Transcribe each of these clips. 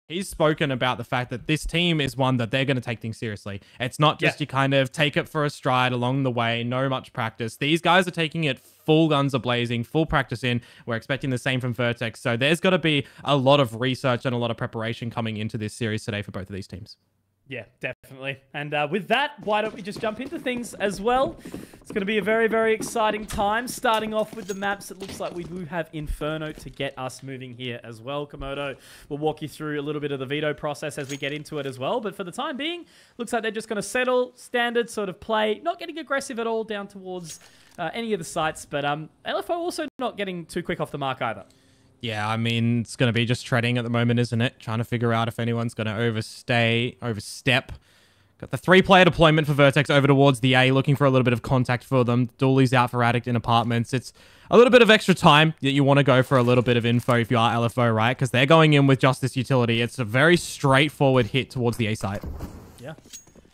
he's spoken about the fact that this team is one that they're going to take things seriously. It's not just you kind of take it for a stride along the way, no much practice. These guys are taking it full guns a-blazing, full practice in. We're expecting the same from VERTEX. So there's got to be a lot of research and a lot of preparation coming into this series today for both of these teams. Yeah, definitely. And with that, why don't we just jump into things as well? It's going to be a very, very exciting time. Starting off with the maps, it looks like we do have Inferno to get us moving here as well. Komodo will walk you through a little bit of the veto process as we get into it as well. But for the time being, looks like they're just going to settle, standard sort of play, not getting aggressive at all down towards any of the sites. But LFO also not getting too quick off the mark either. Yeah, I mean, it's going to be just treading at the moment, isn't it? Trying to figure out if anyone's going to overstep. Got the 3-player deployment for VERTEX over towards the A, looking for a little bit of contact for them. Dooley's out for ADDICT in apartments. It's a little bit of extra time that you want to go for a little bit of info if you are LFO, right? Because they're going in with just this utility. It's a very straightforward hit towards the A site. Yeah,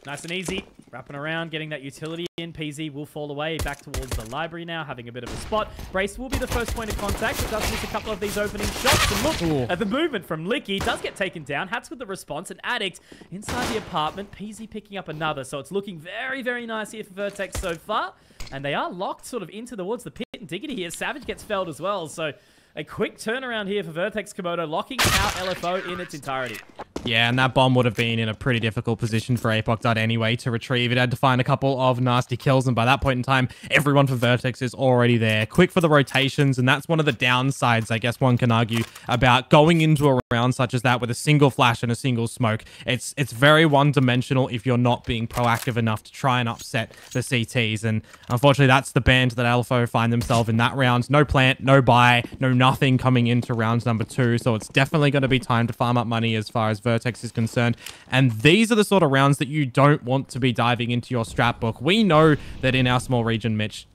nice and easy. Wrapping around, getting that utility in. PZ will fall away back towards the library now, having a bit of a spot. Brace will be the first point of contact. It does miss a couple of these opening shots. And look at the movement from Liki. Does get taken down. Hatz with the response. And ADDICT inside the apartment. PZ picking up another. So it's looking very, very nice here for VERTEX so far. And they are locked sort of into towards the pit and diggity here. Savage gets felled as well. So a quick turnaround here for VERTEX Komodo, locking out LFO in its entirety. Yeah, and that bomb would have been in a pretty difficult position for APOC anyway to retrieve. It had to find a couple of nasty kills, and by that point in time, everyone for VERTEX is already there. Quick for the rotations, and that's one of the downsides, I guess one can argue, about going into a round such as that with a single flash and a single smoke. It's very one-dimensional if you're not being proactive enough to try and upset the CTs, and unfortunately, that's the band that LFO find themselves in that round. No plant, no buy, no nothing coming into round number 2, so it's definitely going to be time to farm up money as far as VERTEX is concerned. And these are the sort of rounds that you don't want to be diving into your strat book. We know that in our small region, Mitch,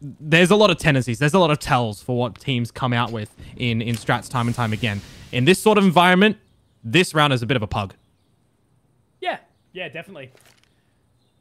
there's a lot of tendencies, there's a lot of tells for what teams come out with in strats time and time again. In this sort of environment, this round is a bit of a pug. Yeah, definitely.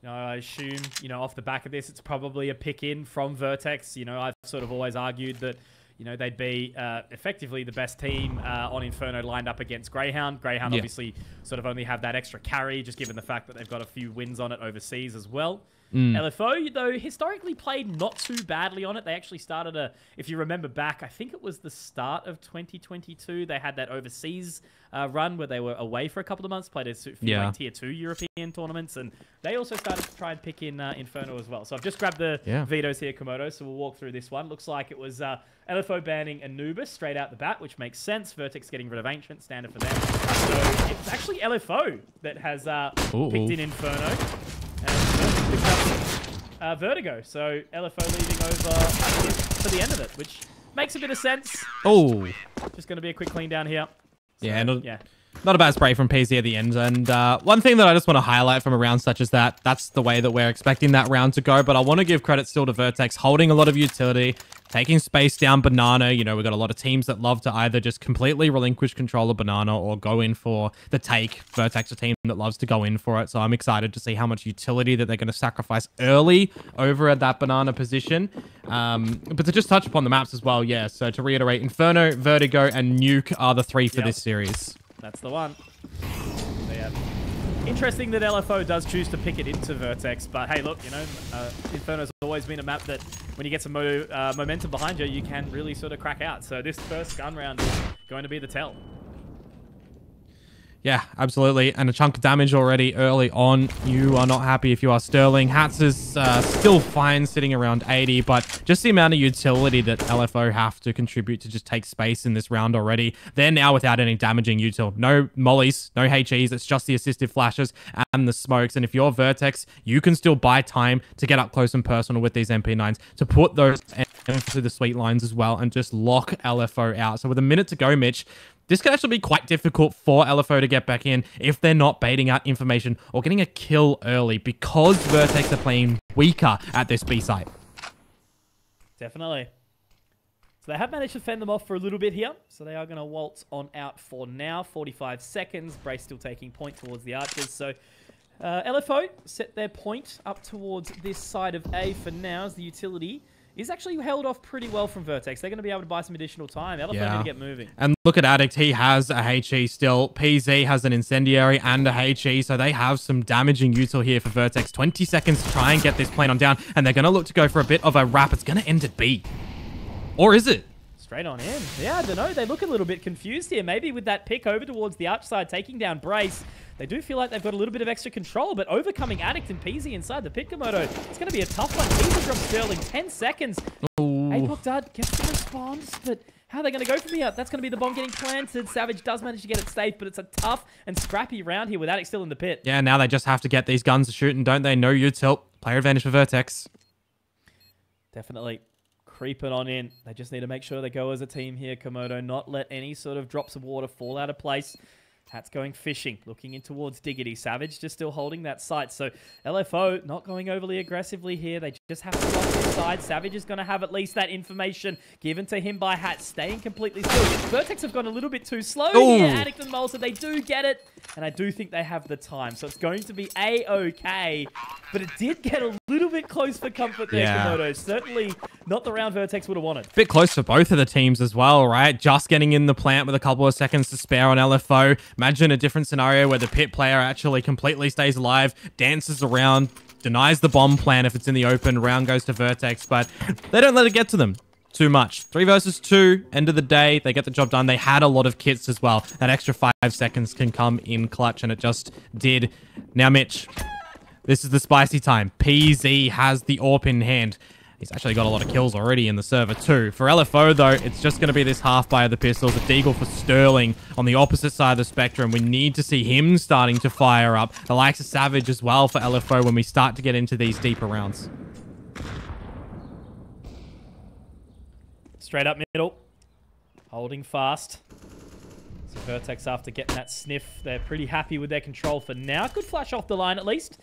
I assume, off the back of this, it's probably a pick in from VERTEX. I've sort of always argued that they'd be effectively the best team on Inferno lined up against Greyhound. Greyhound obviously sort of only have that extra carry, just given the fact that they've got a few wins on it overseas as well. LFO, though, historically played not too badly on it. They actually started if you remember back, I think it was the start of 2022, they had that overseas run where they were away for a couple of months, played a few Tier 2 European tournaments, and they also started to try and pick in Inferno as well. So I've just grabbed the vetoes here, Komodo, so we'll walk through this one. Looks like it was LFO banning Anubis straight out the bat, which makes sense. VERTEX getting rid of Ancient, standard for them. So it's actually LFO that has picked in Inferno. And picked up Vertigo. So LFO leaving over for the end of it, which makes a bit of sense. Just going to be a quick clean down here. So, not a bad spray from PZ at the end. And one thing that I just want to highlight from a round such as that, that's the way that we're expecting that round to go. But I want to give credit still to VERTEX, holding a lot of utility, taking space down Banana. We've got a lot of teams that love to either just completely relinquish control of Banana or go in for the take. VERTEX a team that loves to go in for it. So I'm excited to see how much utility that they're going to sacrifice early over at that Banana position. But to just touch upon the maps as well, so to reiterate, Inferno, Vertigo, and Nuke are the 3 for this series. That's the one. Interesting that LFO does choose to pick it into VERTEX, but hey, look, Inferno's always been a map that when you get some momentum behind you, you can really sort of crack out. So this first gun round is going to be the tell. Yeah, absolutely. And a chunk of damage already early on. You are not happy if you are Sterling. Hatz is still fine sitting around 80, but just the amount of utility that LFO have to contribute to just take space in this round already. They're now without any damaging util. No mollies, no HEs. It's just the assistive flashes and the smokes. And if you're VERTEX, you can still buy time to get up close and personal with these MP9s to put those into the sweet lines as well and just lock LFO out. So with a minute to go, Mitch, this could actually be quite difficult for LFO to get back in if they're not baiting out information or getting a kill early because VERTEX are playing weaker at this B site. Definitely. So they have managed to fend them off for a little bit here. So they are going to waltz on out for now. 45 seconds. Brace still taking point towards the Archers. So LFO set their point up towards this side of A for now as the utility is actually held off pretty well from VERTEX. They're going to be able to buy some additional time. LFO need to get moving. And look at ADDICT. He has a HE still. PZ has an incendiary and a HE, so they have some damaging util here for VERTEX. 20 seconds to try and get this plane on down, and they're going to look to go for a bit of a wrap. It's going to end at B. Or is it? Straight on in. Yeah, I don't know. They look a little bit confused here. Maybe with that pick over towards the arch side, taking down Brace, they do feel like they've got a little bit of extra control, but overcoming ADDICT and PZ inside the pit, Komodo, it's going to be a tough one. PZ drops Sterling, 10 seconds. ADDICT gets the response, but how are they going to go from here? That's going to be the bomb getting planted. Savage does manage to get it safe, but it's a tough and scrappy round here with ADDICT still in the pit. Yeah, now they just have to get these guns shooting, don't they? No util. Player advantage for VERTEX. Definitely. Creeping on in. They just need to make sure they go as a team here, Komodo. Not let any sort of drops of water fall out of place. Hatz going fishing, looking in towards Diggity. Savage just still holding that sight. So LFO not going overly aggressively here. They just have to lock inside. Savage is going to have at least that information given to him by Hatz, staying completely still. VERTEX have gone a little bit too slow here. ADDICT and Malta, they do get it. And I do think they have the time. So it's going to be A-OK. But it did get a little bit close for comfort there, Komodo. Certainly not the round VERTEX would have wanted. Bit close for both of the teams as well, right? Just getting in the plant with a couple of seconds to spare on LFO. Imagine a different scenario where the pit player actually completely stays alive, dances around, denies the bomb plan if it's in the open, round goes to VERTEX, but they don't let it get to them too much. 3 versus 2, end of the day, they get the job done. They had a lot of kits as well. That extra 5 seconds can come in clutch, and it just did. Now, Mitch, this is the spicy time. PZ has the AWP in hand. He's actually got a lot of kills already in the server too. For LFO, though, it's just going to be this half buy of the pistols. A deagle for Sterling on the opposite side of the spectrum. We need to see him starting to fire up. The likes of Savage as well for LFO when we start to get into these deeper rounds. Straight up middle. Holding fast. So VERTEX, after getting that sniff, they're pretty happy with their control for now. Good flash off the line at least.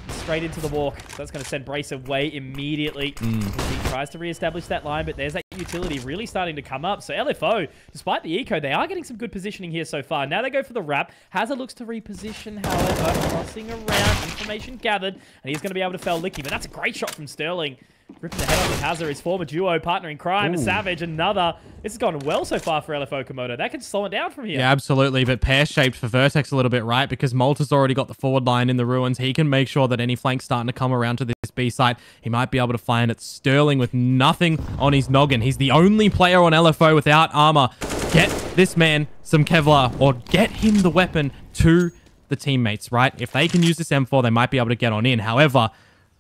Straight into the walk. So that's going to send Brace away immediately. He tries to reestablish that line, but there's that utility really starting to come up. So LFO, despite the eco, they are getting some good positioning here so far. Now they go for the wrap. Hazard looks to reposition, however, crossing around. Information gathered, and he's going to be able to fell Liki. But that's a great shot from Sterling. Ripping the head off of Hazard, his former duo partner in crime, Savage, another. This has gone well so far for LFO, Komodo. That could slow it down from here. Yeah, absolutely. But pear-shaped for VERTEX a little bit, right? Because Malta's already got the forward line in the ruins. He can make sure that any flank's starting to come around to this B site. He might be able to find it. Sterling with nothing on his noggin. He's the only player on LFO without armor. Get this man some Kevlar, or get him the weapon to the teammates, right? If they can use this M4, they might be able to get on in. However,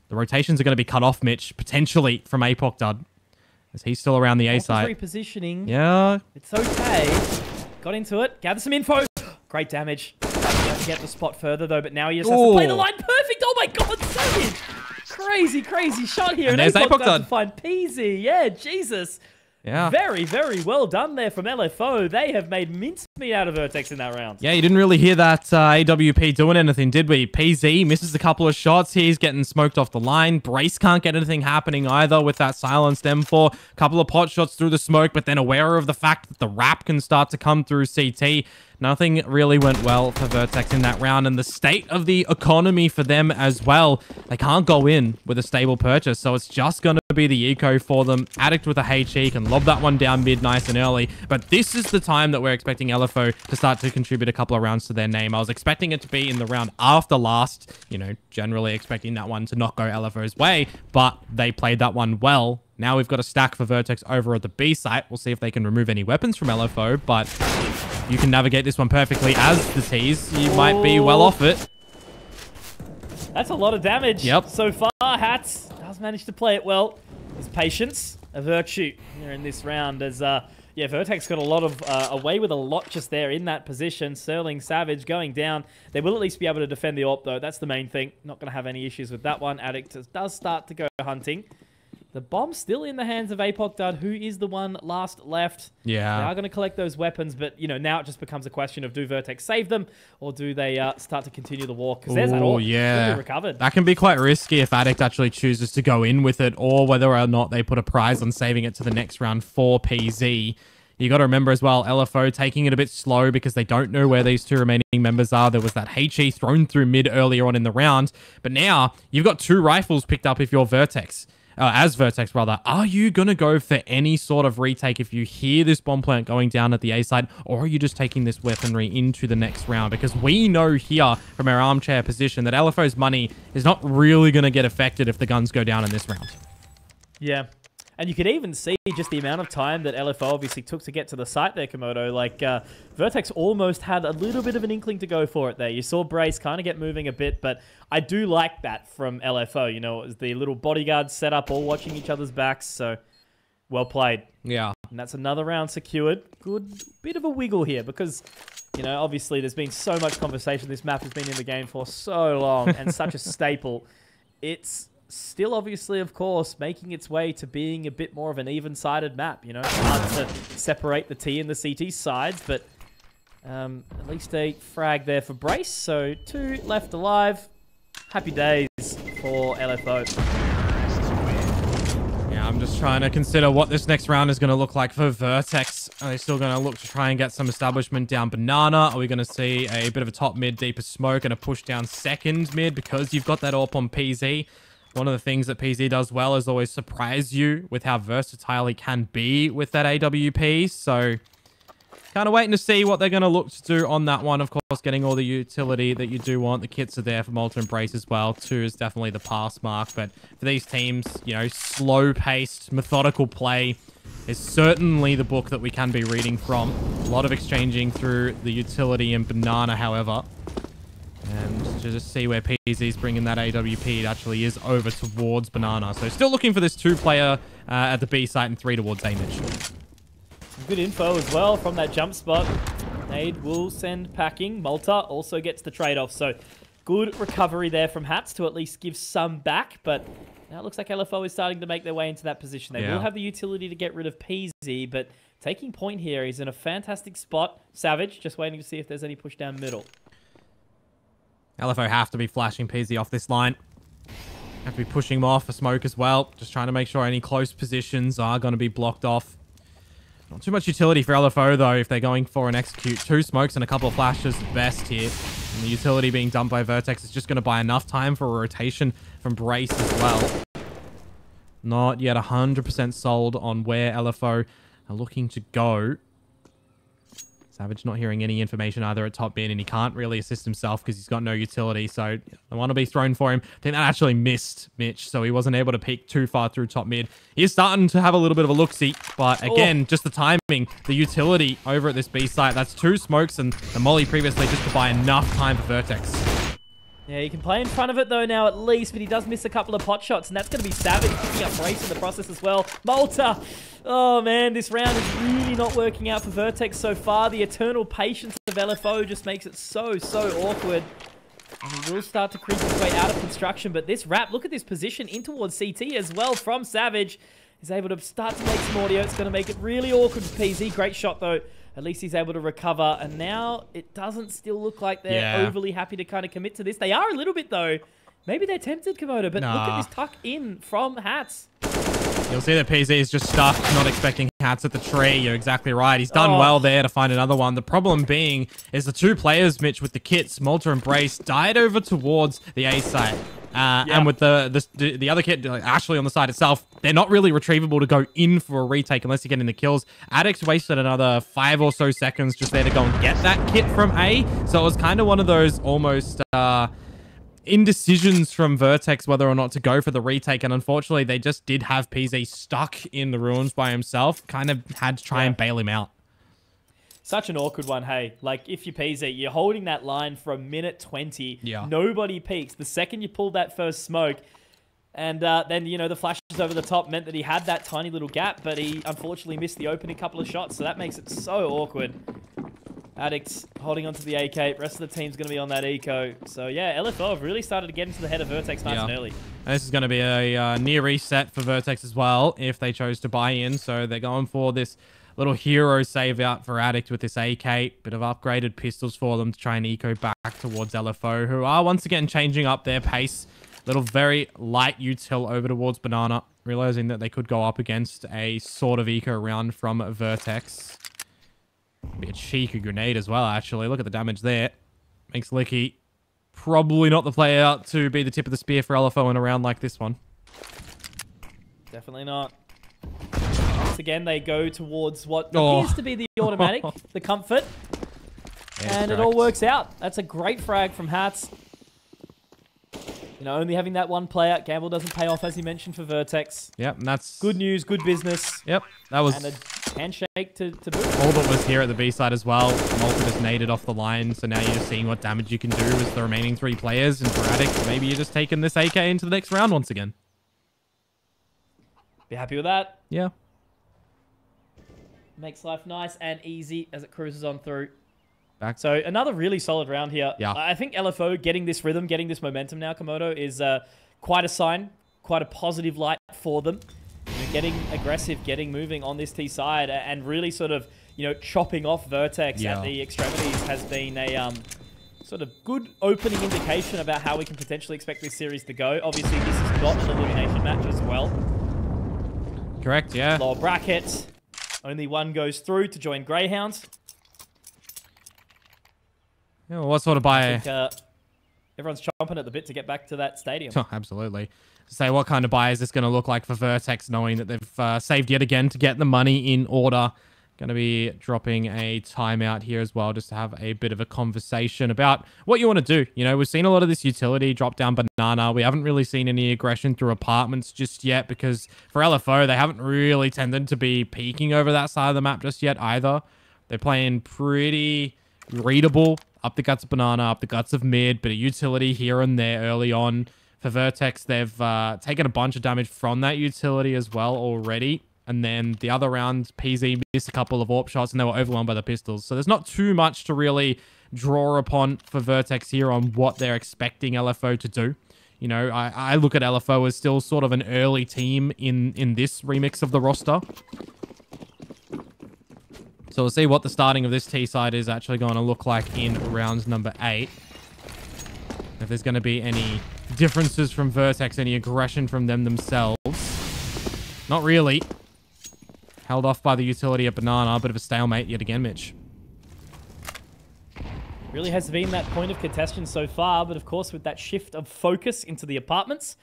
the rotations are going to be cut off, Mitch, potentially from APOC, as he's still around the A side. Repositioning. Yeah. It's okay. Got into it. Gather some info. Great damage. Trying to get the spot further, though, but now he just has to play the line perfect. Oh, my God, Savage. Crazy shot here. And there's APOC to find PZ. Yeah, Jesus. Yeah. Very well done there from LFO. They have made mincemeat out of VERTEX in that round. Yeah, you didn't really hear that AWP doing anything, did we? PZ misses a couple of shots. He's getting smoked off the line. Brace can't get anything happening either with that silenced M4. Couple of pot shots through the smoke, but then aware of the fact that the wrap can start to come through CT. Nothing really went well for VERTEX in that round, and the state of the economy for them as well. They can't go in with a stable purchase, so it's just going to be the eco for them. ADDICT with a HE can lob that one down mid nice and early, but this is the time that we're expecting LFO to start to contribute a couple of rounds to their name. I was expecting it to be in the round after last, you know, generally expecting that one to not go LFO's way, but they played that one well. Now we've got a stack for VERTEX over at the B site. We'll see if they can remove any weapons from LFO, but you can navigate this one perfectly as the tease. You might be well off it. That's a lot of damage. Yep. So far, Hatz does manage to play it well. His patience, a virtue here in this round as, yeah, VERTEX got a lot of, away with a lot just there in that position. Sterling, Savage going down. They will at least be able to defend the AWP, though. That's the main thing. Not going to have any issues with that one. ADDICT does start to go hunting. The bomb's still in the hands of APOC, who is the one last left. Yeah. They are going to collect those weapons, but, you know, now it just becomes a question of do VERTEX save them, or do they start to continue the walk? Because there's that all. Yeah. Recovered. That can be quite risky if ADDICT actually chooses to go in with it, or whether or not they put a prize on saving it to the next round for PZ. You got to remember as well, LFO taking it a bit slow because they don't know where these two remaining members are. There was that HE thrown through mid earlier on in the round, but now you've got 2 rifles picked up if you're VERTEX. as VERTEX rather, are you going to go for any sort of retake if you hear this bomb plant going down at the A side, or are you just taking this weaponry into the next round? Because we know here from our armchair position that LFO's money is not really going to get affected if the guns go down in this round. Yeah. And you could even see just the amount of time that LFO obviously took to get to the site there, Komodo. Like, VERTEX almost had a little bit of an inkling to go for it there. You saw Brace kind of get moving a bit, but I do like that from LFO. You know, it was the little bodyguard setup, all watching each other's backs, so well played. Yeah. And that's another round secured. Good bit of a wiggle here because, you know, obviously there's been so much conversation. This map has been in the game for so long and such a staple. It's still obviously, of course, making its way to being a bit more of an even-sided map. You know, it's hard to separate the T and the CT sides, but at least a frag there for Brace. So 2 left alive. Happy days for LFO. Yeah, I'm just trying to consider what this next round is going to look like for VERTEX. Are they still going to look to try and get some establishment down banana? Are we going to see a bit of a top mid, deeper smoke and a push down second mid because you've got that AWP on PZ? One of the things that PZ does well is always surprise you with how versatile he can be with that AWP. So, kind of waiting to see what they're going to look to do on that one. Of course, getting all the utility that you do want. The kits are there for Malta and Brace as well. 2 is definitely the pass mark. But for these teams, you know, slow-paced, methodical play is certainly the book that we can be reading from. A lot of exchanging through the utility and banana, however. And to just see where PZ's bringing that AWP, it actually is over towards banana. So still looking for this 2-player at the B site and 3 towards A mid. Good info as well from that jump spot. Nade will send packing. Malta also gets the trade-off. So good recovery there from Hatz to at least give some back. But now it looks like LFO is starting to make their way into that position. They will have the utility to get rid of PZ, but taking point here, he's in a fantastic spot. Savage, just waiting to see if there's any push down middle. LFO have to be flashing PZ off this line. Have to be pushing him off for smoke as well. Just trying to make sure any close positions are going to be blocked off. Not too much utility for LFO, though, if they're going for an execute. 2 smokes and a couple of flashes at best here. And the utility being dumped by VERTEX is just going to buy enough time for a rotation from Brace as well. Not yet 100% sold on where LFO are looking to go. Savage not hearing any information either at top mid, and he can't really assist himself because he's got no utility, so I want to be thrown for him. I think that actually missed Mitch, so he wasn't able to peek too far through top mid. He is starting to have a little bit of a look-see, but again, just the timing, the utility over at this B site. That's 2 smokes and the molly previously just to buy enough time for VERTEX. Yeah, he can play in front of it, though, now at least, but he does miss a couple of pot shots, and that's going to be Savage picking up Brace in the process as well. Malta! Oh, man, this round is really not working out for VERTEX so far. The eternal patience of LFO just makes it so awkward. And he will start to creep his way out of construction, but this wrap, look at this position in towards CT as well from Savage. He's able to start to make some audio. It's going to make it really awkward for PZ. Great shot, though. At least he's able to recover. And now it doesn't still look like they're overly happy to kind of commit to this. They are a little bit, though. Maybe they're tempted, Komodo, but look at this tuck in from Hatz. You'll see that PZ is just stuck, not expecting Hatz at the tree. You're exactly right. He's done well there to find another one. The problem being is the 2 players, Mitch, with the kits, Malta and Brace, died over towards the A site. And with the other kit, Ashley on the side itself, they're not really retrievable to go in for a retake unless you get in the kills. ADDICT wasted another 5 or so seconds just there to go and get that kit from A. So it was kind of one of those almost indecisions from VERTEX whether or not to go for the retake. And unfortunately, they just did have PZ stuck in the ruins by himself. Kind of had to try and bail him out. Such an awkward one, hey. Like, if you're PZ, you're holding that line for a minute 20. Yeah. Nobody peeks. The second you pull that first smoke, and then, you know, the flashes over the top meant that he had that tiny little gap, but he unfortunately missed the opening couple of shots, so that makes it so awkward. ADDICT holding onto the AK. Rest of the team's going to be on that eco. So, yeah, LFO have really started to get into the head of VERTEX nice and early. And this is going to be a near reset for VERTEX as well, if they chose to buy in. So they're going for this little hero save out for ADDICT with this AK. Bit of upgraded pistols for them to try and eco back towards LFO, who are once again changing up their pace. Little very light util over towards banana, realizing that they could go up against a sort of eco round from VERTEX. Be a cheeky grenade as well, actually. Look at the damage there. Makes Liki probably not the player to be the tip of the spear for LFO in a round like this one. Definitely not. Once again, they go towards what appears to be the automatic, the comfort. And it all works out. That's a great frag from Hatz. You know, only having that one player, gamble doesn't pay off, as you mentioned, for VERTEX. Yep, and that's... good news, good business. Yep, that was... and a handshake to boot. All that was here at the B side as well. Malta just naded off the line, so now you're just seeing what damage you can do with the remaining 3 players. And for ADDICT, maybe you're just taking this AK into the next round once again. Be happy with that. Yeah. Makes life nice and easy as it cruises on through. Back. So another really solid round here. Yeah. I think LFO getting this rhythm, getting this momentum now, Komodo, is quite a sign, quite a positive light for them. You know, getting aggressive, getting moving on this T side, and really sort of, you know, chopping off VERTEX at the extremities has been a sort of good opening indication about how we can potentially expect this series to go. Obviously, this has got an elimination match as well. Correct, yeah. Lower bracket. Only one goes through to join Greyhounds. Yeah, well, what sort of buy? I think, everyone's chomping at the bit to get back to that stadium. Oh, absolutely. Say, what kind of buy is this going to look like for VERTEX, knowing that they've saved yet again to get the money in order? Going to be dropping a timeout here as well, just to have a bit of a conversation about what you want to do. You know, we've seen a lot of this utility drop down banana. We haven't really seen any aggression through apartments just yet, because for LFO, they haven't really tended to be peeking over that side of the map just yet either. They're playing pretty readable up the guts of banana, up the guts of mid, bit of utility here and there early on. For VERTEX, they've taken a bunch of damage from that utility as well already. And then the other round, PZ missed a couple of AWP shots and they were overwhelmed by the pistols. So there's not too much to really draw upon for VERTEX here on what they're expecting LFO to do. You know, I look at LFO as still sort of an early team in this remix of the roster. So we'll see what the starting of this T side is actually going to look like in round number 8. If there's going to be any differences from VERTEX, any aggression from them themselves. Not really. Held off by the utility at banana. A bit of a stalemate yet again, Mitch. Really has been that point of contention so far, but of course with that shift of focus into the apartments,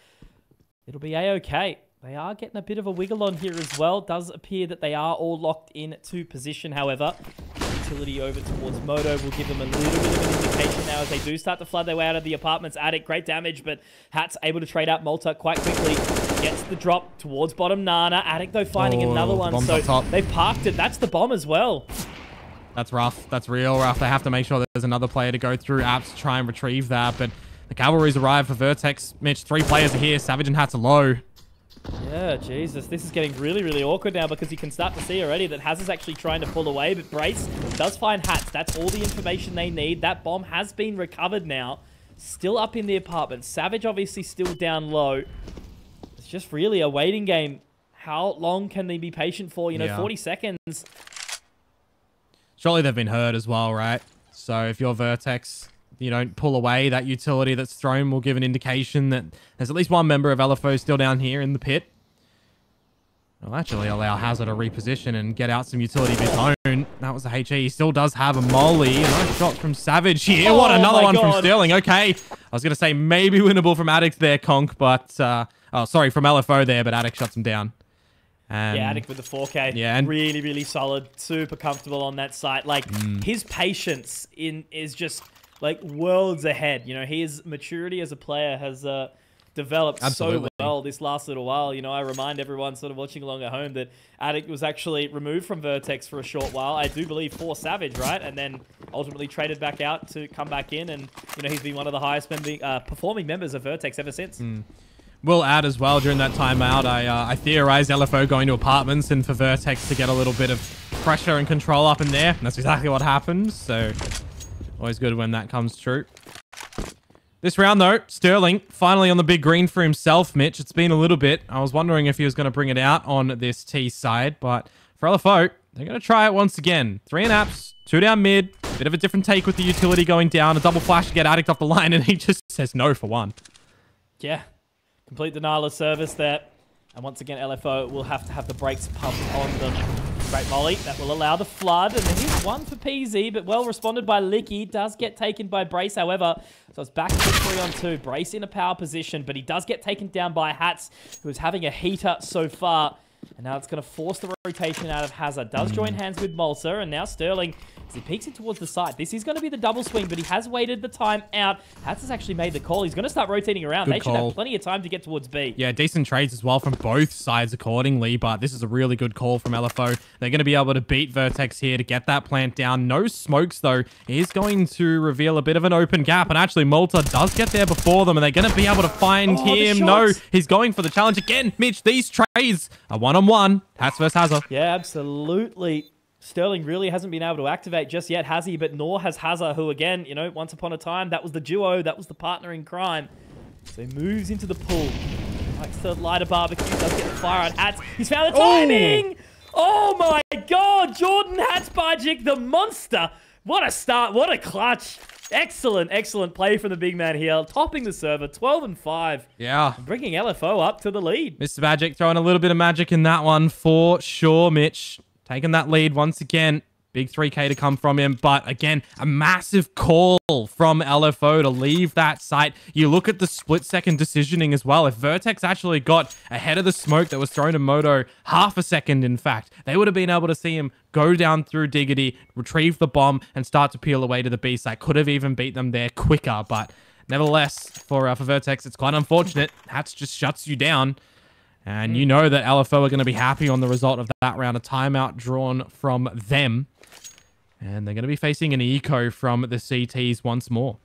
it'll be a-okay. They are getting a bit of a wiggle on here as well. Does appear that they are all locked into position, however. Utility over towards Moto will give them a little bit of an indication now as they do start to flood their way out of the apartments. ADDICT, great damage, but Hatz able to trade out Malta quite quickly. Gets the drop towards bottom Nana. ADDICT, though, finding another one. So they've parked it. That's the bomb as well. That's rough. That's real rough. They have to make sure there's another player to go through apps to try and retrieve that. But the cavalry's arrived for VERTEX. Mitch, 3 players are here. Savage and Hatz are low. Yeah, Jesus. This is getting really, really awkward now because you can start to see already that Hatz is actually trying to pull away, but Brace does find Hatz. That's all the information they need. That bomb has been recovered now. Still up in the apartment. Savage obviously still down low. It's just really a waiting game. How long can they be patient for? You know, 40 seconds. Surely they've been hurt as well, right? So if you're VERTEX, you don't pull away, that utility that's thrown will give an indication that there's at least one member of LFO still down here in the pit. It'll actually allow Hazard to reposition and get out some utility of his own. That was the HE. He still does have a molly. Nice shot from Savage here. What, another one from Sterling. Okay. I was going to say maybe winnable from ADDICT there, Conk, but... oh, sorry, from LFO there, but ADDICT shuts him down. Yeah, ADDICT with the 4K. Yeah, and really, really solid. Super comfortable on that site. Like, his patience is just... like worlds ahead. You know, his maturity as a player has developed so well this last little while. You know, I remind everyone sort of watching along at home that ADDICT was actually removed from VERTEX for a short while. I do believe for Savage, right? And then ultimately traded back out to come back in. And, you know, he's been one of the highest performing members of VERTEX ever since. We'll add as well during that timeout, I theorized LFO going to apartments and for VERTEX to get a little bit of pressure and control up in there. And that's exactly what happened. So... always good when that comes true. This round, though, Sterling finally on the big green for himself, Mitch. It's been a little bit. I was wondering if he was going to bring it out on this T side, but for LFO, they're going to try it once again. 3 in apps, 2 down mid. Bit of a different take with the utility going down. A double flash to get ADDICT off the line, and he just says no for 1. Yeah, complete denial of service there. And once again, LFO will have to have the brakes pumped on them. Great molly. That will allow the flood. And here's one for PZ, but well responded by Liki. Does get taken by Brace, however. So it's back to 3-on-2. Brace in a power position, but he does get taken down by Hatz, who is having a heater so far. And now it's going to force the rotation out of Hazard. Does join hands with Malta, and now Sterling, as he peeks it towards the side. This is going to be the double swing, but he has waited the time out. Hatz has actually made the call. He's going to start rotating around. They should have plenty of time to get towards B. Yeah, decent trades as well from both sides accordingly, but this is a really good call from LFO. They're going to be able to beat VERTEX here to get that plant down. No smokes, though. He's going to reveal a bit of an open gap, and actually Malta does get there before them, and they're going to be able to find him. No, he's going for the challenge again. Mitch, these trades are one-on-one. Hatz versus Hazard. Yeah, absolutely. Sterling really hasn't been able to activate just yet, has he? But nor has Hazard, who again, you know, once upon a time, that was the duo, that was the partner in crime. So he moves into the pool. Likes to light a barbecue, does get the fire on Hatz. He's found the timing! Oh my god! Jordan Hatzbajic, the monster! What a start, what a clutch. Excellent, excellent play from the big man here. Topping the server, 12-5. Yeah. Bringing LFO up to the lead. Mr. Bajic throwing a little bit of magic in that one for sure, Mitch. Taking that lead once again. Big 3K to come from him. But again, a massive call from LFO to leave that site. You look at the split-second decisioning as well. If VERTEX actually got ahead of the smoke that was thrown to Moto, half a second, in fact, they would have been able to see him go down through Diggity, retrieve the bomb, and start to peel away to the B site. Could have even beat them there quicker. But nevertheless, for VERTEX, it's quite unfortunate. Hatz just shuts you down. And you know that LFO are going to be happy on the result of that round. A timeout drawn from them. And they're going to be facing an eco from the CTs once more.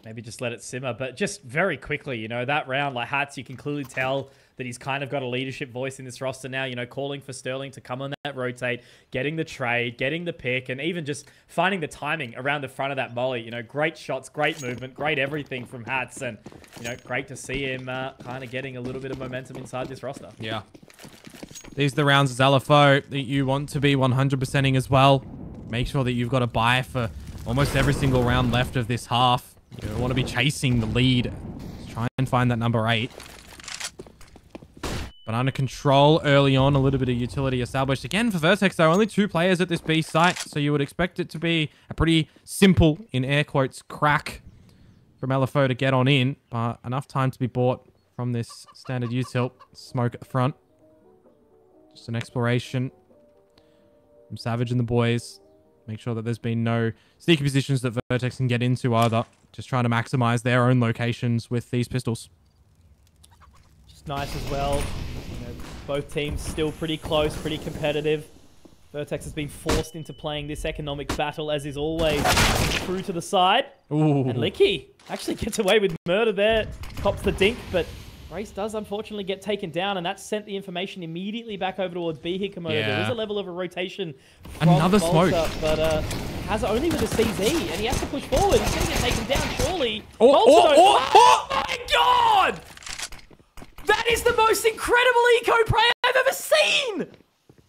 Maybe just let it simmer. But just very quickly, you know, that round, like Hatz, you can clearly tell that he's kind of got a leadership voice in this roster now, you know, calling for Sterling to come on that rotate, getting the trade, getting the pick, and even just finding the timing around the front of that molly. You know, great shots, great movement, great everything from Hatz, and, you know, great to see him kind of getting a little bit of momentum inside this roster. Yeah. These are the rounds as LFO that you want to be 100%ing as well. Make sure that you've got a buy for almost every single round left of this half. You don't want to be chasing the lead. Just try and find that number 8. But under control early on, a little bit of utility established. Again, for VERTEX, there are only 2 players at this B site, so you would expect it to be a pretty simple, in air quotes, crack from LFO to get on in. But enough time to be bought from this standard util. Smoke at the front. Just an exploration from Savage and the boys. Make sure that there's been no sneaky positions that VERTEX can get into either. Just trying to maximize their own locations with these pistols. Just nice as well. You know, both teams still pretty close, pretty competitive. VERTEX has been forced into playing this economic battle, as is always. Through to the side. Ooh. And Liki actually gets away with murder there. Cops the dink, but Brace does unfortunately get taken down, and that sent the information immediately back over towards B Hikamoto. Yeah. There is a level of a rotation from Another Malta, smoke. but has it only with a CZ, and he has to push forward. He's going to get taken down, surely. Oh my god! That is the most incredible eco player I've ever seen!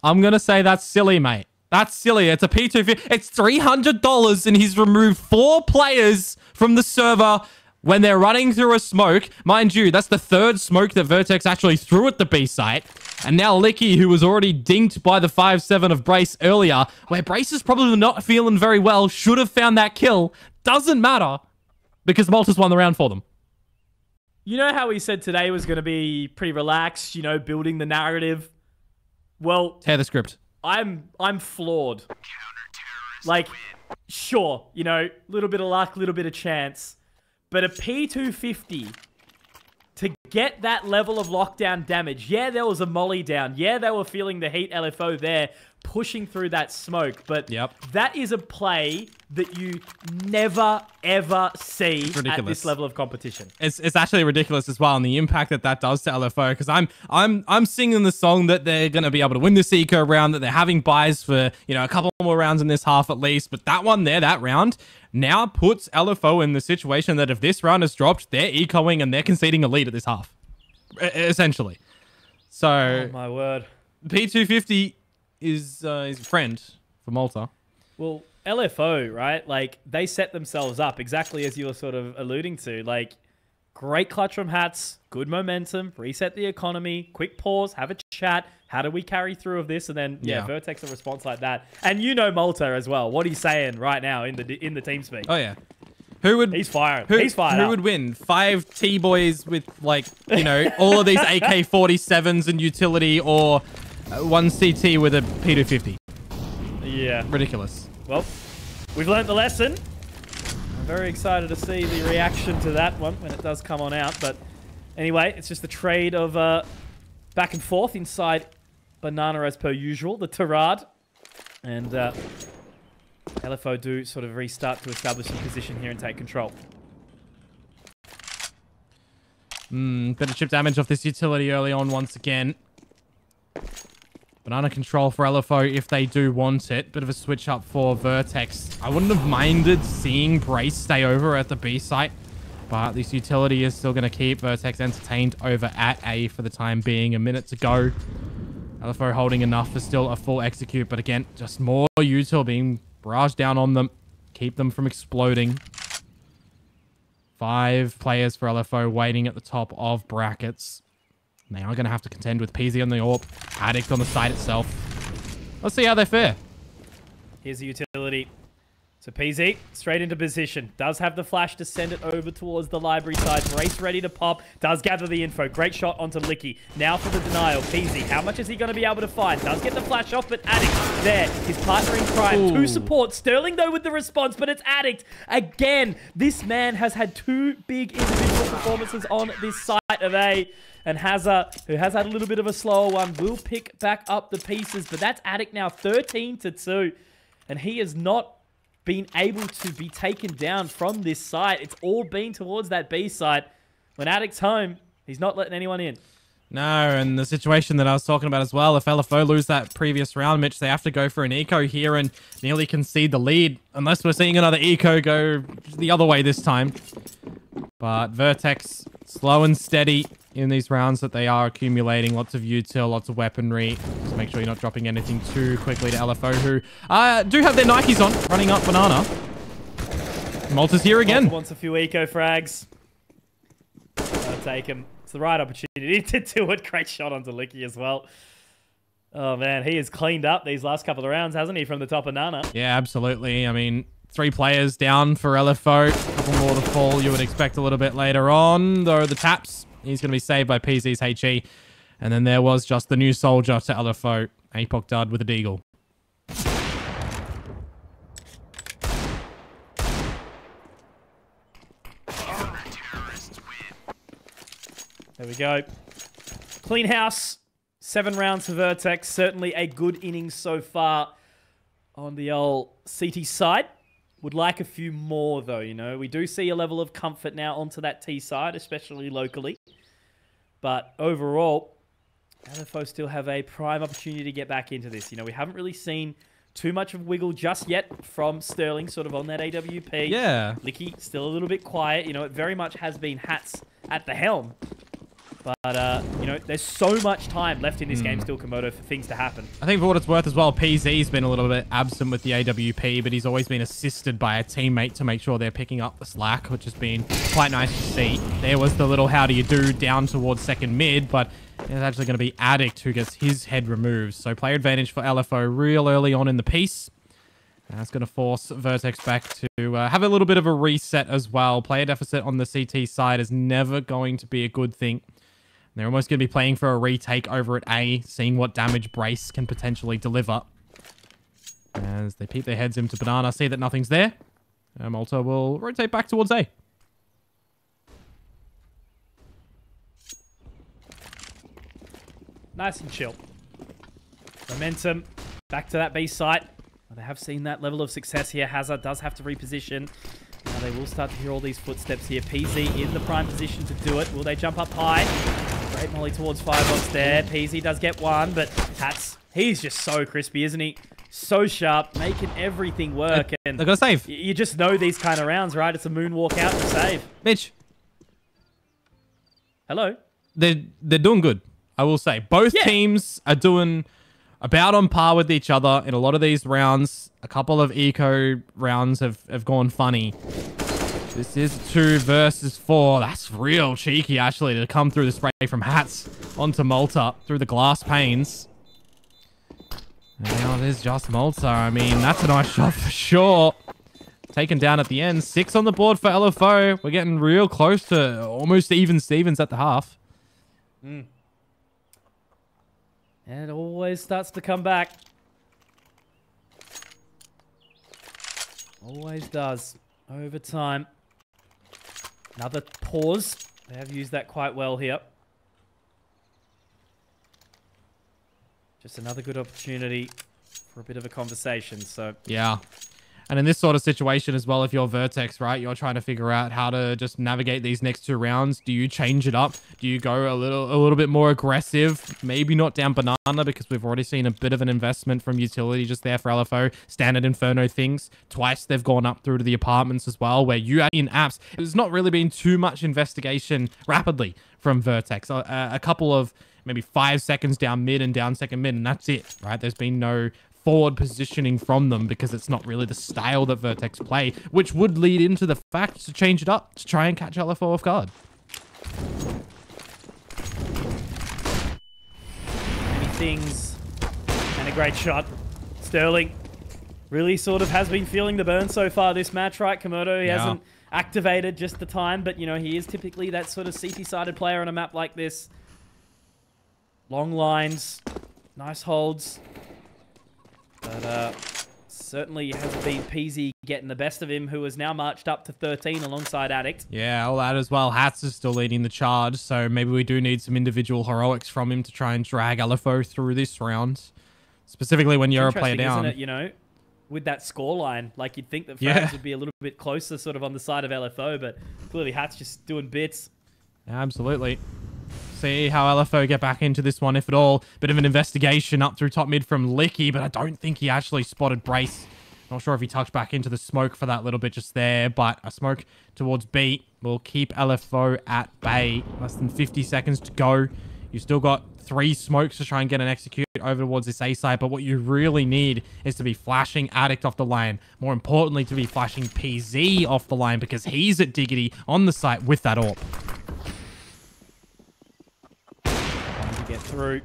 I'm going to say that's silly, mate. That's silly. It's a P250. It's $300, and he's removed 4 players from the server when they're running through a smoke. Mind you, that's the 3rd smoke that VERTEX actually threw at the B site. And now Liki, who was already dinked by the 5-7 of Brace earlier, where Brace is probably not feeling very well, should have found that kill. Doesn't matter, because Malta's won the round for them. You know how we said today was going to be pretty relaxed, you know, building the narrative? Well, tear the script. I'm flawed. Like, sure, you know, little bit of luck, little bit of chance. But a P250 to get that level of lockdown damage. Yeah, there was a molly down. Yeah, they were feeling the heat LFO there, pushing through that smoke. But that is a play that you never, ever see at this level of competition. It's actually ridiculous as well, and the impact that that does to LFO, because I'm singing the song that they're going to be able to win this eco round, that they're having buys for, you know, a couple more rounds in this half at least. But that one there, that round, now puts LFO in the situation that if this round is dropped, they're ecoing and they're conceding a lead at this half, essentially. So, oh my word, P250 is a friend for Malta. Well, LFO, right? Like, they set themselves up exactly as you were sort of alluding to. Like, Great clutch from Hatz. Good momentum. Reset the economy. Quick pause. Have a chat. How do we carry through of this? And then, yeah, VERTEX a response like that. And you know Malta as well. What he's saying right now in the team speak. Oh, yeah. Who would... He's firing. Who would win? 5 T-boys with, like, you know, all of these AK-47s and utility, or 1 CT with a P250? Yeah. Ridiculous. Well, we've learned the lesson. I'm very excited to see the reaction to that one when it does come on out. But anyway, it's just a trade of back and forth inside Banana as per usual. The Tirade. And LFO do sort of restart to establish some position here and take control. Bit of chip damage off this utility early on once again. Banana control for LFO if they do want it. Bit of a switch up for VERTEX. I wouldn't have minded seeing Brace stay over at the B site, but this utility is still going to keep VERTEX entertained over at A for the time being. A minute to go. LFO holding enough for still a full execute, but again, just more util being barraged down on them. Keep them from exploding. 5 players for LFO waiting at the top of brackets. They are going to have to contend with PZ on the AWP, ADDICT on the site itself. Let's see how they fare. Here's the utility. So PZ, straight into position. Does have the flash to send it over towards the library side. Brace ready to pop. Does gather the info. Great shot onto Liki. Now for the denial. PZ, how much is he going to be able to find? Does get the flash off, but ADDICT there. His partner in crime. Ooh. 2 support. Sterling, though, with the response, but it's ADDICT. Again, this man has had 2 big individual performances on this site of A. And Hazza, who has had a little bit of a slower one, will pick back up the pieces. But that's ADDICT now 13-2. And he has not been able to be taken down from this site. It's all been towards that B site. When ADDICT's home, he's not letting anyone in. No, and the situation that I was talking about as well, if LFO lose that previous round, Mitch, they have to go for an eco here and nearly concede the lead. Unless we're seeing another eco go the other way this time. But VERTEX, slow and steady in these rounds that they are accumulating. Lots of util, lots of weaponry. Just make sure you're not dropping anything too quickly to LFO, who do have their Nikes on, running up Banana. Malta's here again. Malta wants a few eco frags. Gotta take him. It's the right opportunity to do it. Great shot onto Liki as well. Oh, man. He has cleaned up these last couple of rounds, hasn't he, from the top of Nana? Yeah, absolutely. I mean, 3 players down for LFO. A couple more to fall you would expect a little bit later on. Though the taps, he's going to be saved by PZ's HE. And then there was just the new soldier to LFO. APOC dud with a deagle. There we go. Clean house. 7 rounds for VERTEX. Certainly a good innings so far on the old CT side. Would like a few more, though, you know. We do see a level of comfort now onto that T side, especially locally. But overall, LFO still have a prime opportunity to get back into this. You know, we haven't really seen too much of wiggle just yet from Sterling, sort of on that AWP. Yeah. Liki still a little bit quiet. You know, it very much has been Hatz at the helm. But, you know, there's so much time left in this game still, Komodo, for things to happen. I think for what it's worth as well, PZ's been a little bit absent with the AWP, but he's always been assisted by a teammate to make sure they're picking up the slack, which has been quite nice to see. There was the little how do you do down towards second mid, but it's actually going to be ADDICT who gets his head removed. So player advantage for LFO real early on in the piece. That's going to force VERTEX back to have a little bit of a reset as well. Player deficit on the CT side is never going to be a good thing. They're almost going to be playing for a retake over at A, seeing what damage Brace can potentially deliver. As they peep their heads into Banana, see that nothing's there. Malta will rotate back towards A. Nice and chill. Momentum. Back to that B site. They have seen that level of success here. Hazza does have to reposition. Now they will start to hear all these footsteps here. PZ in the prime position to do it. Will they jump up high? Great molly towards Firebox there. PZ does get one, but Hatz, he's just so crispy, isn't he? So sharp, making everything work. And they're going to save. You just know these kind of rounds, right? It's a moonwalk out to save. Mitch. Hello? They're doing good, I will say. Both teams are doing about on par with each other in a lot of these rounds. A couple of eco rounds have gone funny. This is 2 versus 4. That's real cheeky, actually, to come through the spray from Hatz onto Malta through the glass panes. And now there's just Malta. I mean, that's a nice shot for sure. Taken down at the end. 6 on the board for LFO. We're getting real close to almost even Stevens at the half. And it always starts to come back. Always does. Over time. Another pause. They have used that quite well here. Just another good opportunity for a bit of a conversation. So yeah. And in this sort of situation as well, if you're Vertex, right, you're trying to figure out how to just navigate these next 2 rounds. Do you change it up? Do you go a little bit more aggressive? Maybe not down banana, because we've already seen a bit of an investment from utility just there for LFO. Standard Inferno things. Twice they've gone up through to the apartments as well, where you are in apps. There's not really been too much investigation rapidly from Vertex. A couple of maybe 5 seconds down mid and down second mid, and that's it, right? There's been no forward positioning from them because it's not really the style that Vertex play, which would lead into the fact to change it up to try and catch LFO off guard. Many things and a great shot. Sterling really sort of has been feeling the burn so far this match, right? Komodo, he hasn't activated just the time, but, you know, he is typically that sort of CT-sided player on a map like this. Long lines, nice holds. But certainly hasn't been PZ getting the best of him, who has now marched up to 13 alongside ADDICT. Yeah, all that as well. Hatz is still leading the charge, so maybe we do need some individual heroics from him to try and drag LFO through this round. Specifically when you're a player down. Isn't it, you know, with that scoreline, like you'd think that Frags would be a little bit closer sort of on the side of LFO, but clearly Hatz just doing bits. Absolutely. See how LFO get back into this one, if at all. Bit of an investigation up through top mid from Liki, but I don't think he actually spotted Brace. Not sure if he tucked back into the smoke for that little bit just there, but a smoke towards B will keep LFO at bay. Less than 50 seconds to go. You still got 3 smokes to try and get an execute over towards this A side, but what you really need is to be flashing ADDICT off the line. More importantly, to be flashing PZ off the line, because he's at Diggity on the site with that AWP. Get through.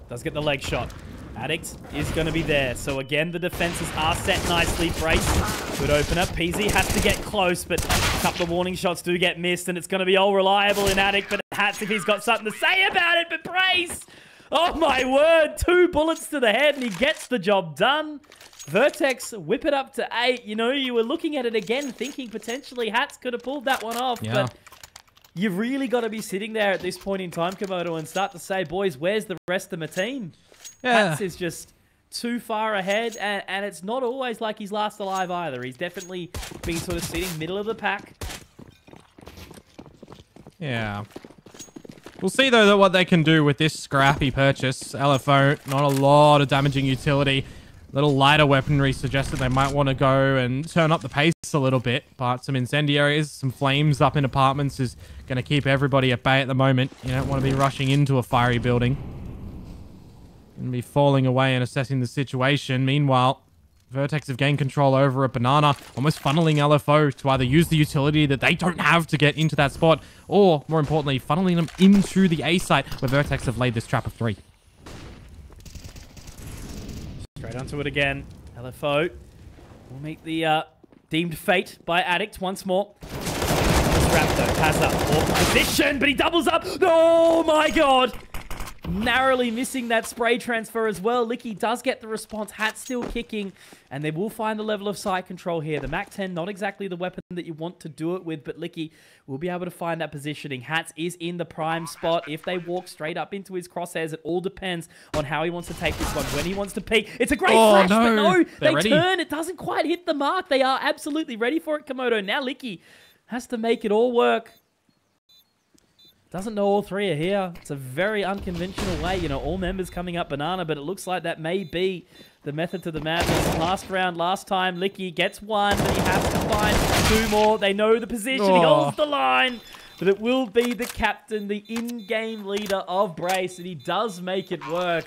Does get the leg shot. ADDICT is going to be there. So again, the defenses are set nicely. Brace could open up. PZ has to get close, but a couple of warning shots do get missed, and it's going to be all reliable in ADDICT, but Hatz if he's got something to say about it. But Brace, oh my word, 2 bullets to the head, and he gets the job done. Vertex whip it up to 8. You know, you were looking at it again, thinking potentially Hatz could have pulled that one off, but you've really got to be sitting there at this point in time, Komodo, and start to say, boys, where's the rest of my team? Hatz is just too far ahead, and it's not always like he's last alive either. He's definitely been sort of sitting middle of the pack. Yeah. We'll see, though, what they can do with this scrappy purchase. LFO, not a lot of damaging utility. Little lighter weaponry suggests that they might want to go and turn up the pace a little bit, but some incendiaries, some flames up in apartments is going to keep everybody at bay at the moment. You don't want to be rushing into a fiery building and be falling away and assessing the situation. Meanwhile, Vertex have gained control over a banana, almost funneling LFO to either use the utility that they don't have to get into that spot, or, more importantly, funneling them into the A site where Vertex have laid this trap of 3. Straight onto it again. LFO will meet the deemed fate by ADDICT once more. Raptor has up for position, but he doubles up. Oh my god! Narrowly missing that spray transfer as well. Liki does get the response. Hatz still kicking, and they will find the level of side control here. The MAC-10, not exactly the weapon that you want to do it with, but Liki will be able to find that positioning. Hatz is in the prime spot. If they walk straight up into his crosshairs, it all depends on how he wants to take this one. When he wants to peek, it's a great flash, but no, they turn. It doesn't quite hit the mark. They are absolutely ready for it, Komodo. Now Liki has to make it all work. Doesn't know all 3 are here. It's a very unconventional way. You know, all members coming up banana, but it looks like that may be the method to the madness. Last round, last time, Liki gets 1, but he has to find 2 more. They know the position. He holds the line, but it will be the captain, the in-game leader of Brace, and he does make it work.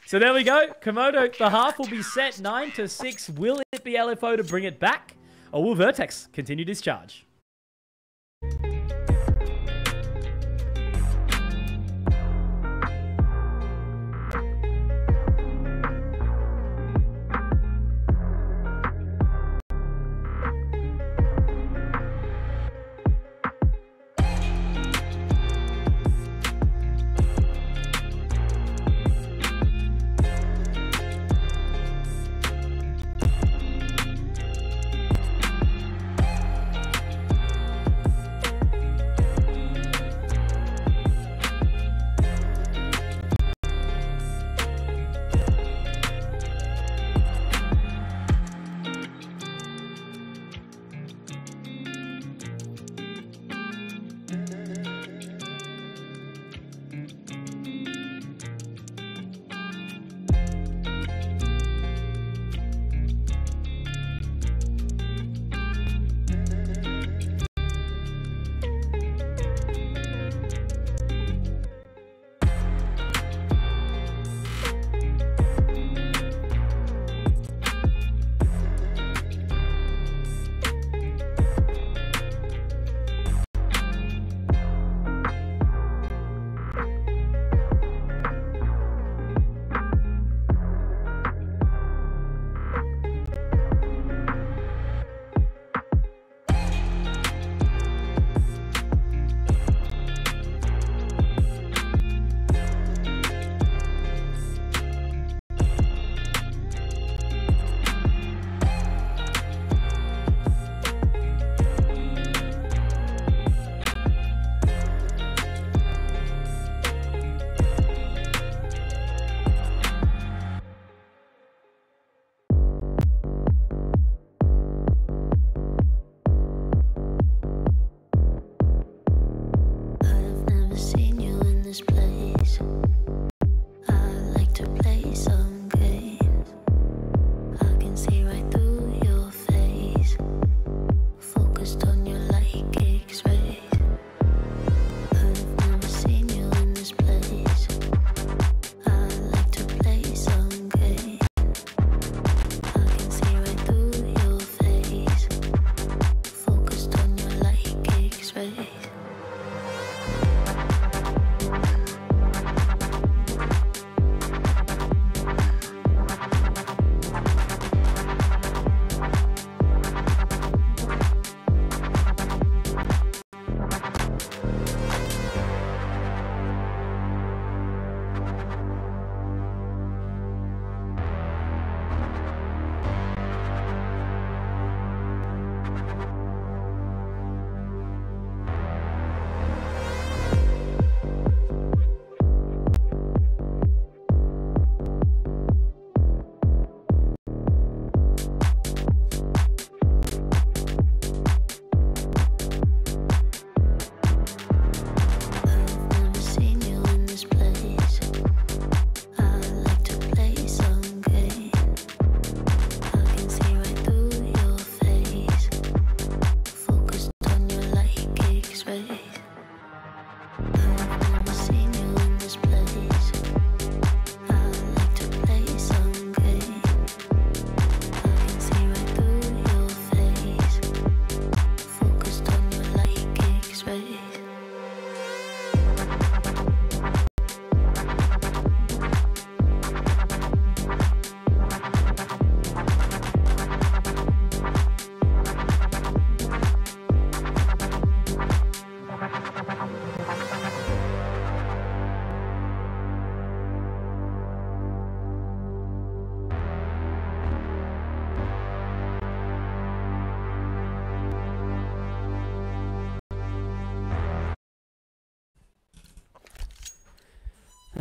So there we go. Komodo, the half will be set 9-6. Will it be LFO to bring it back, or will Vertex continue discharge?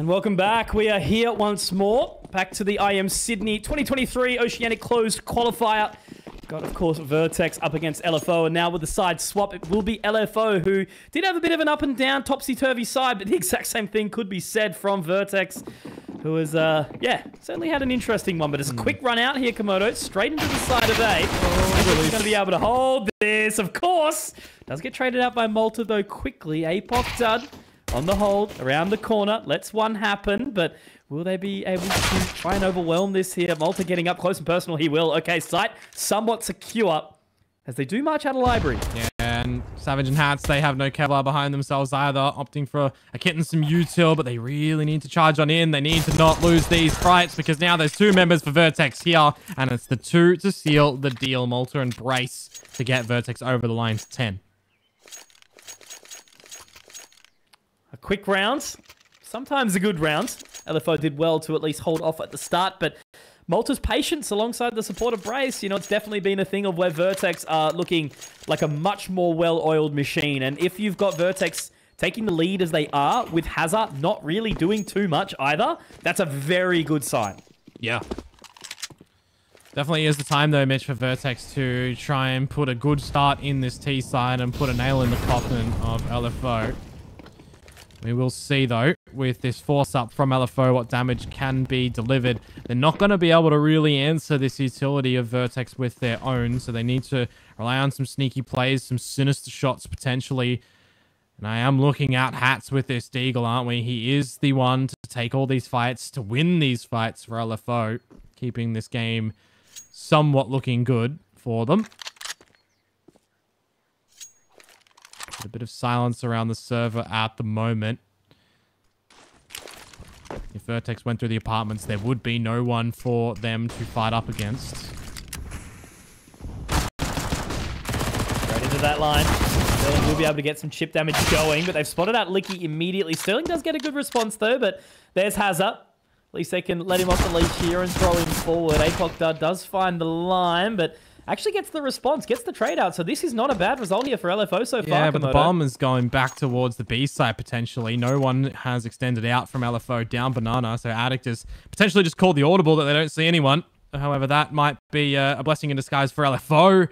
And welcome back. We are here once more. Back to the IEM Sydney 2023 Oceanic Closed Qualifier. Got, of course, VERTEX up against LFO. And now with the side swap, it will be LFO, who did have a bit of an up and down, topsy-turvy side. But the exact same thing could be said from VERTEX, who has, yeah, certainly had an interesting one. But it's a quick run out here, Komodo, straight into the side of A. He's going to be able to hold this, of course. Does get traded out by Malta, though, quickly. APOC dud on the hold, around the corner. Lets one happen, but will they be able to try and overwhelm this here? Malta getting up close and personal. He will. Okay, site somewhat secure as they do march out of library. Yeah, and Savage and Hatz, they have no Kevlar behind themselves either, opting for a kit and some util, but they really need to charge on in. They need to not lose these fights because now there's two members for VERTEX here, and it's the two to seal the deal. Malta and Brace to get VERTEX over the line to 10. A quick round. Sometimes a good round. LFO did well to at least hold off at the start, but Malta's patience alongside the support of Brace, you know, it's definitely been a thing of where VERTEX are looking like a much more well-oiled machine. And if you've got VERTEX taking the lead as they are, with Hazard not really doing too much either, that's a very good sign. Yeah. Definitely is the time, though, Mitch, for VERTEX to try and put a good start in this T side and put a nail in the coffin of LFO. We will see, though, with this force up from LFO, what damage can be delivered. They're not going to be able to really answer this utility of VERTEX with their own, so they need to rely on some sneaky plays, some sinister shots, potentially. And I am looking at Hatz with this Deagle, aren't we? He is the one to take all these fights, to win these fights for LFO, keeping this game somewhat looking good for them. A bit of silence around the server at the moment. If VERTEX went through the apartments, there would be no one for them to fight up against. Straight into that line. Sterling will be able to get some chip damage going, but they've spotted out Liki immediately. Sterling does get a good response, though, but there's Hazard. At least they can let him off the leash here and throw him forward. APOC does find the line, but actually gets the response, gets the trade out. So this is not a bad result here for LFO so far. Yeah, but the bomb is going back towards the B side potentially. No one has extended out from LFO down banana. So ADDICT has potentially just called the audible that they don't see anyone. However, that might be a blessing in disguise for LFO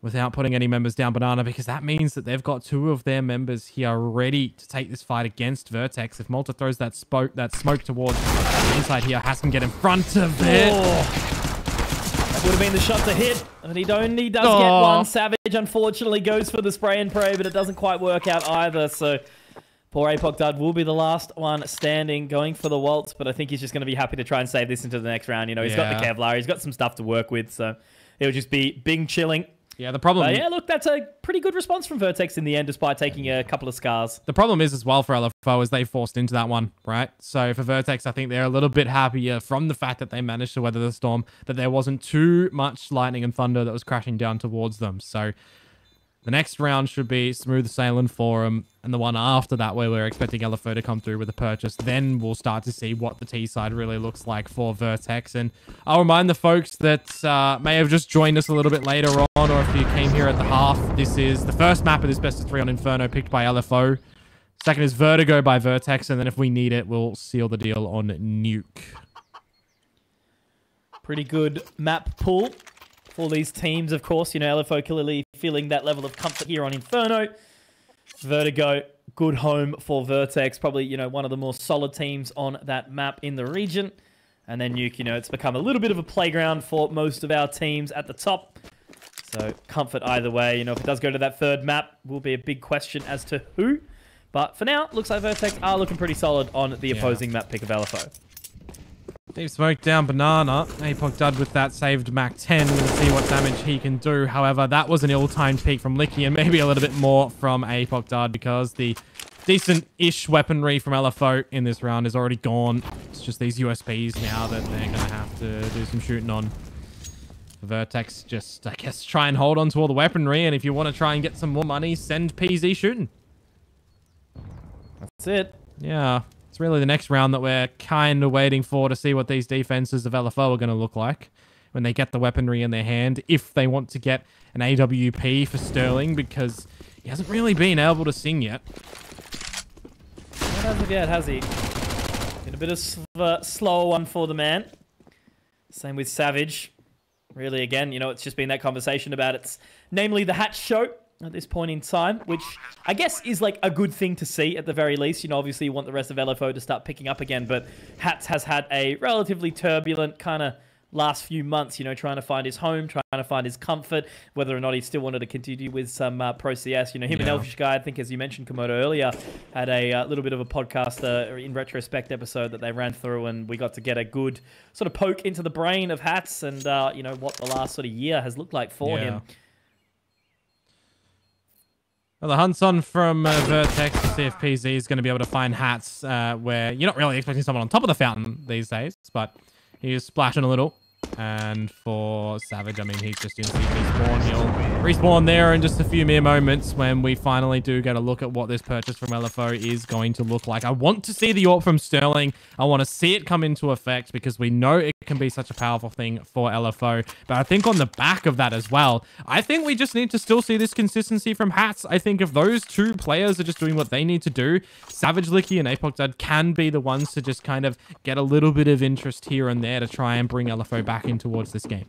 without putting any members down banana, because that means that they've got two of their members here ready to take this fight against VERTEX. If Malta throws that smoke towards the inside here, has to get in front of it. That would have been the shot to hit, but he only does get one. Savage, unfortunately, goes for the spray and pray, but it doesn't quite work out either. So poor APOC Dud will be the last one standing, going for the waltz, but I think he's just going to be happy to try and save this into the next round. You know, he's got the Kevlar, he's got some stuff to work with, so he'll just be bing chilling. Yeah, the problem... yeah, look, that's a pretty good response from VERTEX in the end, despite taking a couple of scars. The problem is as well for LFO is they forced into that one, right? So for VERTEX, I think they're a little bit happier from the fact that they managed to weather the storm, that there wasn't too much lightning and thunder that was crashing down towards them. So the next round should be smooth sailing for them, and the one after that where we're expecting LFO to come through with a purchase, then we'll start to see what the T side really looks like for VERTEX. And I'll remind the folks that may have just joined us a little bit later on, or if you came here at the half, this is the first map of this best of 3 on Inferno picked by LFO. Second is Vertigo by VERTEX, and then if we need it, we'll seal the deal on Nuke. Pretty good map pool for these teams, of course. You know, LFO clearly feeling that level of comfort here on Inferno. Vertigo, good home for VERTEX. Probably, you know, one of the more solid teams on that map in the region. And then Nuke, you know, it's become a little bit of a playground for most of our teams at the top. So, comfort either way. You know, if it does go to that third map, will be a big question as to who. But for now, looks like VERTEX are looking pretty solid on the opposing map pick of LFO. Deep smoke down banana. APOC Dud with that saved Mac 10. We'll see what damage he can do. However, that was an ill-timed peek from Liki, and maybe a little bit more from APOC Dud, because the decent-ish weaponry from LFO in this round is already gone. It's just these USPs now that they're going to have to do some shooting on. VERTEX just, I guess, try and hold on to all the weaponry, and if you want to try and get some more money, send PZ shooting. That's it. Yeah. It's really the next round that we're kind of waiting for to see what these defenses of LFO are going to look like when they get the weaponry in their hand, if they want to get an AWP for Sterling, because he hasn't really been able to sing yet. Not as of yet, has he? Been a bit of a slower one for the man. Same with Savage. Really, again, you know, it's just been that conversation about it's namely the Hatz show at this point in time, which I guess is like a good thing to see at the very least. You know, obviously you want the rest of LFO to start picking up again, but Hatz has had a relatively turbulent kind of last few months, you know, trying to find his home, trying to find his comfort, whether or not he still wanted to continue with some pro CS. You know, him and Elfish Guy, I think, as you mentioned, Komodo earlier, had a little bit of a podcast in retrospect episode that they ran through, and we got to get a good sort of poke into the brain of Hatz and, you know, what the last sort of year has looked like for him. Well, the hunt's on from VERTEX to see if PZ is going to be able to find Hatz, where you're not really expecting someone on top of the fountain these days, but he's splashing a little. And for Savage, I mean, he's just in CT spawn. He'll respawn there in just a few mere moments when we finally do get a look at what this purchase from LFO is going to look like. I want to see the AWP from Sterling. I want to see it come into effect because we know it can be such a powerful thing for LFO. But I think on the back of that as well, I think we just need to still see this consistency from Hatz. I think if those two players are just doing what they need to do, Savage, Liki, and ADDICT can be the ones to just kind of get a little bit of interest here and there to try and bring LFO back in towards this game.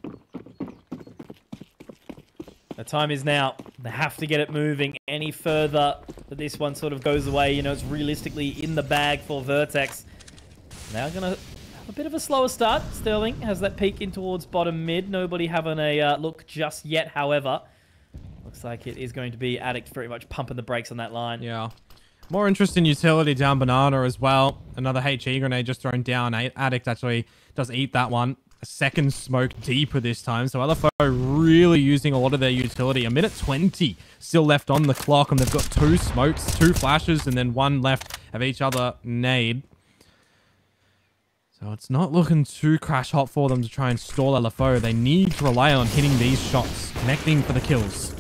The time is now. They have to get it moving any further that this one sort of goes away. You know, it's realistically in the bag for VERTEX. Now going to have a bit of a slower start. Sterling has that peek in towards bottom mid. Nobody having a look just yet, however. Looks like it is going to be ADDICT very much pumping the brakes on that line. Yeah. More interest in utility down banana as well. Another HE grenade just thrown down. ADDICT actually does eat that one. A second smoke deeper this time. So LFO really using a lot of their utility. 1:20 still left on the clock. And they've got 2 smokes, 2 flashes, and then 1 left of each other nade. So it's not looking too crash hot for them to try and stall LFO. They need to rely on hitting these shots, connecting for the kills.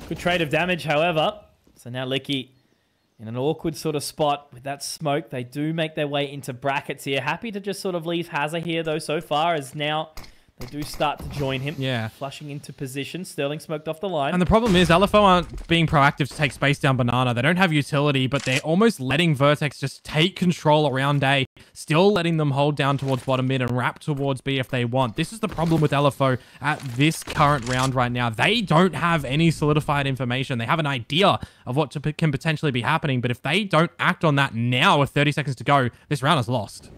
Good trade of damage, however. So now Liki in an awkward sort of spot with that smoke. They do make their way into brackets here. Happy to just sort of leave Hazza here, though, so far, as now they do start to join him. Yeah. Flushing into position. Sterling smoked off the line. And the problem is LFO aren't being proactive to take space down banana. They don't have utility, but they're almost letting VERTEX just take control around A. Still letting them hold down towards bottom mid and wrap towards B if they want. This is the problem with LFO at this current round right now. They don't have any solidified information. They have an idea of what can potentially be happening, but if they don't act on that now with 30 seconds to go, this round is lost.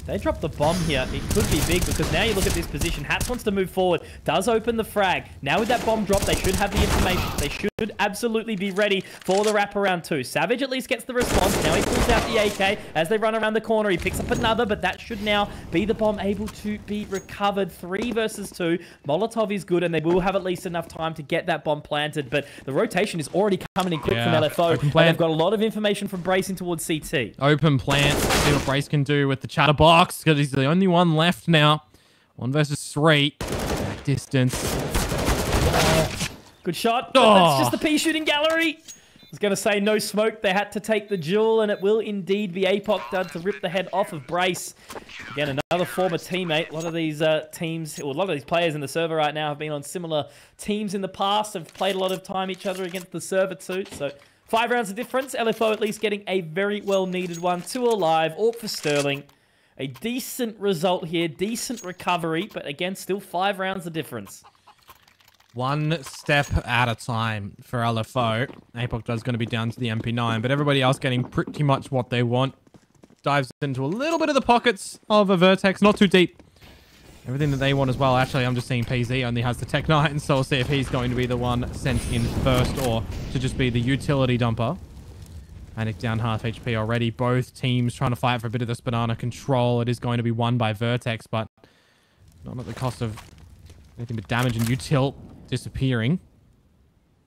They drop the bomb here. It could be big because now you look at this position. Hatz wants to move forward. Does open the frag. Now with that bomb drop, they should have the information. They should absolutely be ready for the wraparound too. Savage at least gets the response. Now he pulls out the AK. As they run around the corner, he picks up another, but that should now be the bomb able to be recovered. 3 versus 2. Molotov is good, and they will have at least enough time to get that bomb planted, but the rotation is already coming in quick from LFO. And they've got a lot of information from Bracing towards CT. Open plant. See what Brace can do with the chatterbox. Because he's the only one left now. 1 versus 3. Back distance. Good shot. But that's just the P shooting gallery. I was going to say no smoke. They had to take the duel, and it will indeed be ADDICT to rip the head off of Brace. Again, another former teammate. A lot of these teams, or a lot of these players in the server right now have been on similar teams in the past, have played a lot of time each other against the server too. So 5 rounds of difference. LFO at least getting a very well-needed one. 2 alive. All for Sterling. A decent result here, decent recovery, but again, still 5 rounds of difference. 1 step at a time for LFO. ADDICT is going to be down to the MP9, but everybody else getting pretty much what they want. Dives into a little bit of the pockets of a VERTEX, not too deep. Everything that they want as well. Actually, I'm just seeing PZ only has the Tech 9, so we'll see if he's going to be the one sent in first or to just be the utility dumper. ADDICT down half HP already. Both teams trying to fight for a bit of this banana control. It is going to be won by VERTEX, but not at the cost of anything but damage and util disappearing.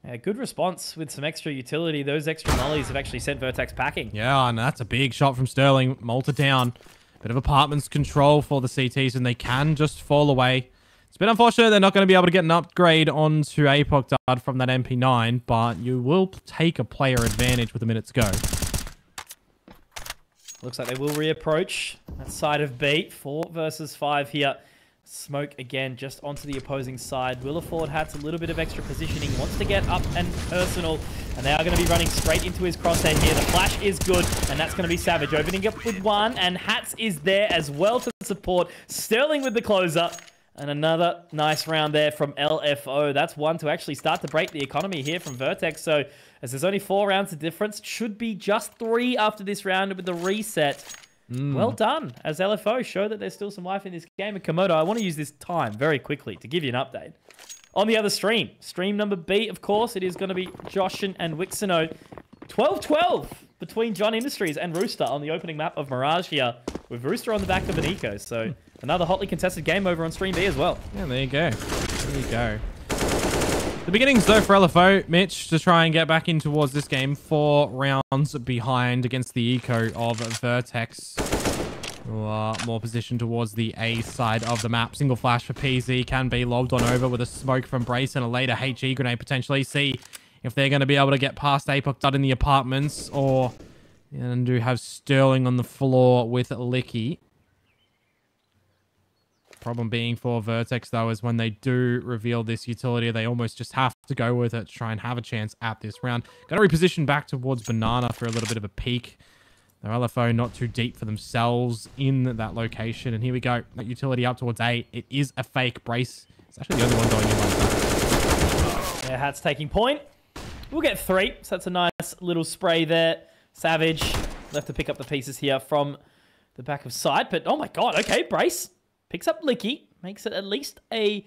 Yeah, good response with some extra utility. Those extra mollies have actually sent VERTEX packing. Yeah, and that's a big shot from Sterling. Malta down. Bit of apartments control for the CTs, and they can just fall away. It's a bit unfortunate they're not going to be able to get an upgrade onto ADDICT from that MP9, but you will take a player advantage with a minute to go. Looks like they will reapproach that side of B. 4 versus 5 here. Smoke again just onto the opposing side. Will afford Hatz a little bit of extra positioning. Wants to get up and personal. And they are going to be running straight into his crosshair here. The flash is good. And that's going to be Savage opening up with one. And Hatz is there as well to support. Sterling with the closer. And another nice round there from LFO. That's one to actually start to break the economy here from VERTEX. So as there's only 4 rounds of difference, should be just 3 after this round with the reset. Well done, as LFO show that there's still some life in this game. And Komodo, I want to use this time very quickly to give you an update. On the other stream number B, of course, it is going to be Joshin and Wixino. 12-12 between John Industries and Rooster on the opening map of Mirage here, with Rooster on the back of an eco. So another hotly contested game over on stream B as well. Yeah, there you go. There you go. The beginnings, though, for LFO, Mitch, to try and get back in towards this game. 4 rounds behind against the eco of VERTEX. More position towards the A side of the map. Single flash for PZ can be lobbed on over with a smoke from Brace and a later HE grenade potentially. See if they're going to be able to get past ADDICT in the apartments, or and do have Sterling on the floor with Liki. Problem being for VERTEX, though, is when they do reveal this utility, they almost just have to go with it to try and have a chance at this round. Got to reposition back towards Banana for a little bit of a peek. Their LFO not too deep for themselves in that location. And here we go. That utility up towards A. It is a fake. Brace. It's actually the only one going in like that. Yeah, Hatz taking point. We'll get 3. So that's a nice little spray there. Savage left to pick up the pieces here from the back of side. But, oh my god, okay, Brace picks up Liki, makes it at least a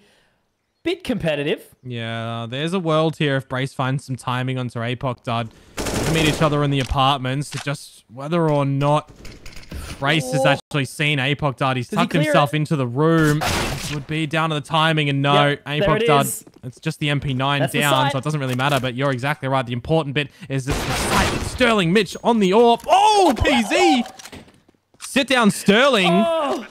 bit competitive. Yeah, there's a world here if Brace finds some timing onto ADDICT. To meet each other in the apartments. Just whether or not Brace has actually seen ADDICT. He's tucked himself into the room. This would be down to the timing, and no, yep, ADDICT, it's just the MP9 down, so it doesn't really matter, but you're exactly right. The important bit is that the sight with Sterling Mitch on the AWP. Oh, PZ! Sit down, Sterling. Oh.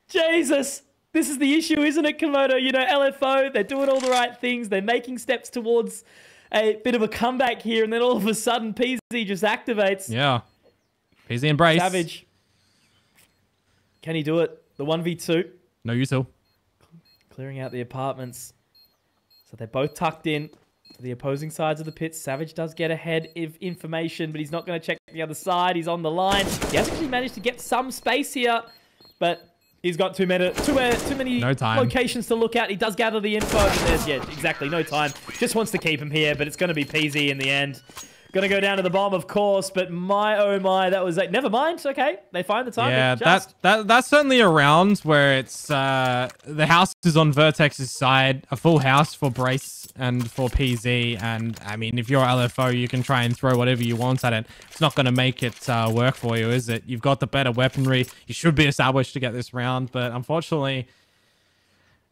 Jesus, this is the issue, isn't it, Komodo? You know, LFO, they're doing all the right things. They're making steps towards a bit of a comeback here, and then all of a sudden, PZ just activates. Yeah. PZ and Brace. Savage. Can he do it? The 1v2. No util. Clearing out the apartments. So they're both tucked in to the opposing sides of the pit. Savage does get ahead of information, but he's not going to check the other side. He's on the line. He has actually managed to get some space here, but he's got too many locations to look at. He does gather the info, but there's, yeah, exactly, no time. Just wants to keep him here, but it's going to be PZ in the end. Going to go down to the bomb, of course, but my, oh my, that was like, never mind. Okay, they find the time. Yeah, that's certainly a round where it's, the house is on VERTEX's side, a full house for Brace and for PZ, and I mean, if you're LFO, you can try and throw whatever you want at it. It's not going to make it work for you, is it? You've got the better weaponry. You should be established to get this round, but unfortunately,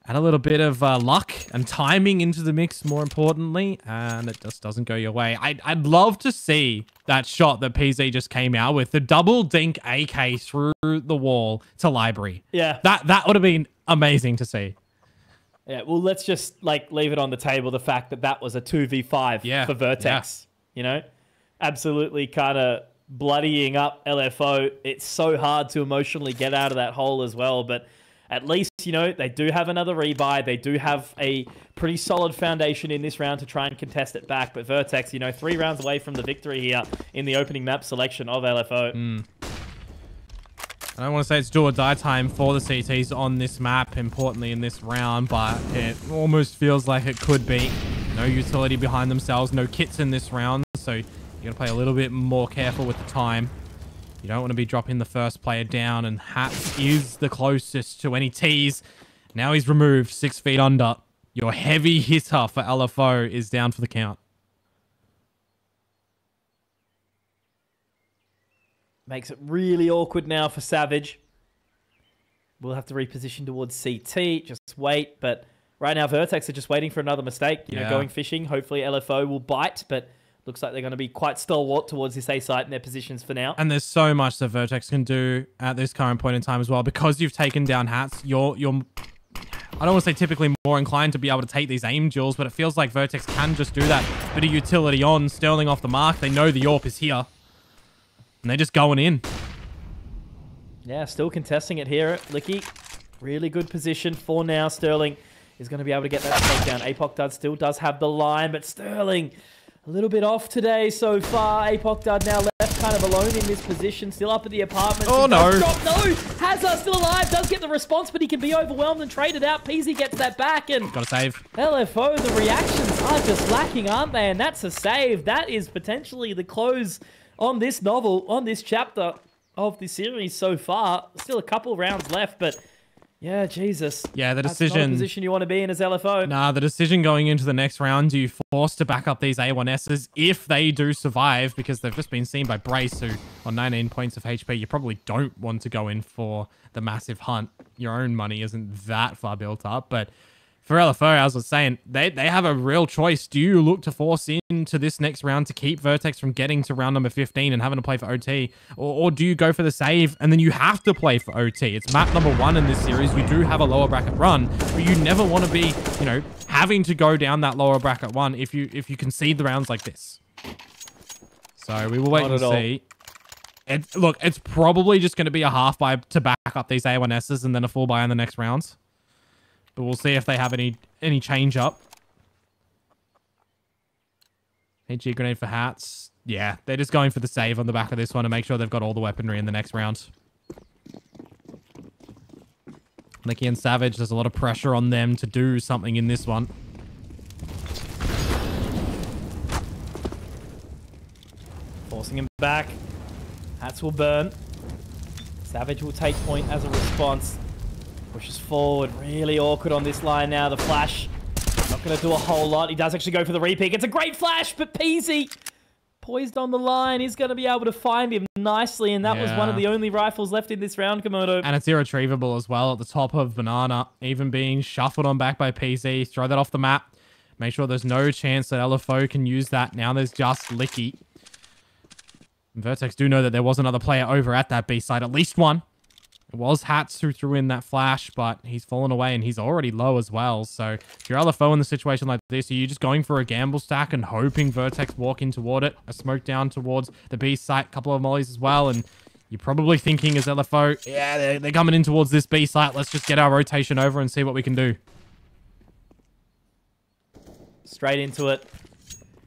add a little bit of luck and timing into the mix, more importantly, and it just doesn't go your way. I'd love to see that shot that PZ just came out with, the double dink AK through the wall to library. Yeah. That would have been amazing to see. Yeah, well, let's just like leave it on the table, the fact that that was a 2v5 for VERTEX, you know? Absolutely kind of bloodying up LFO. It's so hard to emotionally get out of that hole as well, but at least, you know, they do have another rebuy. They do have a pretty solid foundation in this round to try and contest it back. But VERTEX, you know, 3 rounds away from the victory here in the opening map selection of LFO. I don't want to say it's do or die time for the CTs on this map, importantly in this round, but it almost feels like it could be. No utility behind themselves, no kits in this round, so you're going to play a little bit more careful with the time. You don't want to be dropping the first player down, and Hatz is the closest to any tease. Now he's removed 6 feet under. Your heavy hitter for LFO is down for the count. Makes it really awkward now for Savage. We'll have to reposition towards CT. Just wait. But right now, VERTEX are just waiting for another mistake. You know, going fishing. Hopefully, LFO will bite. But looks like they're going to be quite stalwart towards this A site in their positions for now. And there's so much that VERTEX can do at this current point in time as well. Because you've taken down Hatz, you're I don't want to say typically more inclined to be able to take these aim duels, but it feels like VERTEX can just do that. Bit of utility on, Sterling off the mark. They know the AWP is here. And they're just going in. Yeah, still contesting it here. Liki Really good position for now. Sterling is going to be able to get that takedown. Apoc Dud still does have the line, but Sterling a little bit off today so far. Apoc Dud now left kind of alone in this position, still up at the apartment. Oh, no. No! Hazard still alive, does get the response, but he can be overwhelmed and traded out. Peasy gets that back, and Gotta save. LFO, the reactions are just lacking, aren't they? And that's a save. That is potentially the close on this novel, on this chapter of the series so far. Still a couple rounds left, but yeah, Jesus. Yeah, the That's not a decision. position you want to be in as LFO. Nah, the decision going into the next round, do you force to back up these A1Ss if they do survive, because they've just been seen by Brace, who on 19 points of HP, you probably don't want to go in for the massive hunt. Your own money isn't that far built up, but for LFO, as I was saying, they have a real choice. Do you look to force into this next round to keep Vertex from getting to round number 15 and having to play for OT? Or do you go for the save and then you have to play for OT? It's map number 1 in this series. You do have a lower bracket run, but you never want to be, you know, having to go down that lower bracket one if you concede the rounds like this. So we will wait and see. Look, it's probably just going to be a half buy to back up these A1Ss and then a full buy in the next rounds. But we'll see if they have any change up. HG grenade for Hatz. Yeah, they're just going for the save on the back of this one to make sure they've got all the weaponry in the next round. Liki and Savage, there's a lot of pressure on them to do something in this one. Forcing him back. Hatz will burn. Savage will take point as a response. Pushes forward. Really awkward on this line now. The flash. Not going to do a whole lot. He does actually go for the repeat. It's a great flash, but Peasy, poised on the line, is going to be able to find him nicely. And that was one of the only rifles left in this round, Komodo. And it's irretrievable as well at the top of Banana. Even being shuffled on back by Peasy. Throw that off the map. Make sure there's no chance that LFO can use that. Now there's just Liki. And Vertex do know that there was another player over at that B side. At least one. It was Hatz who threw in that flash, but he's fallen away and he's already low as well. So if you're LFO in a situation like this, are you just going for a gamble stack and hoping Vertex walk in toward it? A smoke down towards the B site, a couple of mollies as well. And you're probably thinking as LFO, yeah, they're coming in towards this B site. Let's just get our rotation over and see what we can do. Straight into it.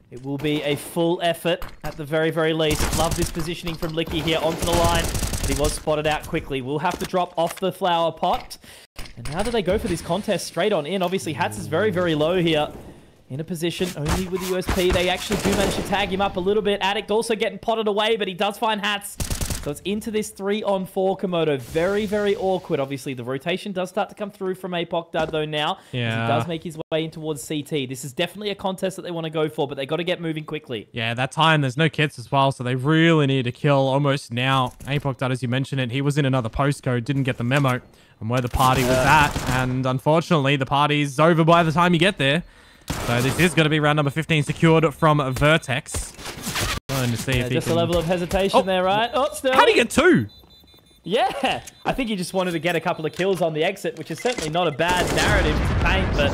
It will be a full effort at the very, very least. Love this positioning from Liki here onto the line. But he was spotted out quickly. We'll have to drop off the flower pot. And how do they go for this contest straight on in? Obviously, Hatz is very, very low here. In a position only with the USP. They actually do manage to tag him up a little bit. ADDICT also getting potted away, but he does find Hatz. So it's into this 3-on-4 Komodo. Very, very awkward. Obviously, the rotation does start to come through from Apoc Dud, though, now. Yeah. He does make his way in towards CT. This is definitely a contest that they want to go for, but they got to get moving quickly. Yeah, that time, there's no kits as well, so they really need to kill almost now. Apoc Dud, as you mentioned it, he was in another postcode, didn't get the memo on where the party was at, and unfortunately, the party's over by the time you get there. So this is going to be round number 15 secured from Vertex. To see if just a level of hesitation there, right? Oh, Sterling. How do you get 2? Yeah, I think he just wanted to get a couple of kills on the exit, which is certainly not a bad narrative to paint, but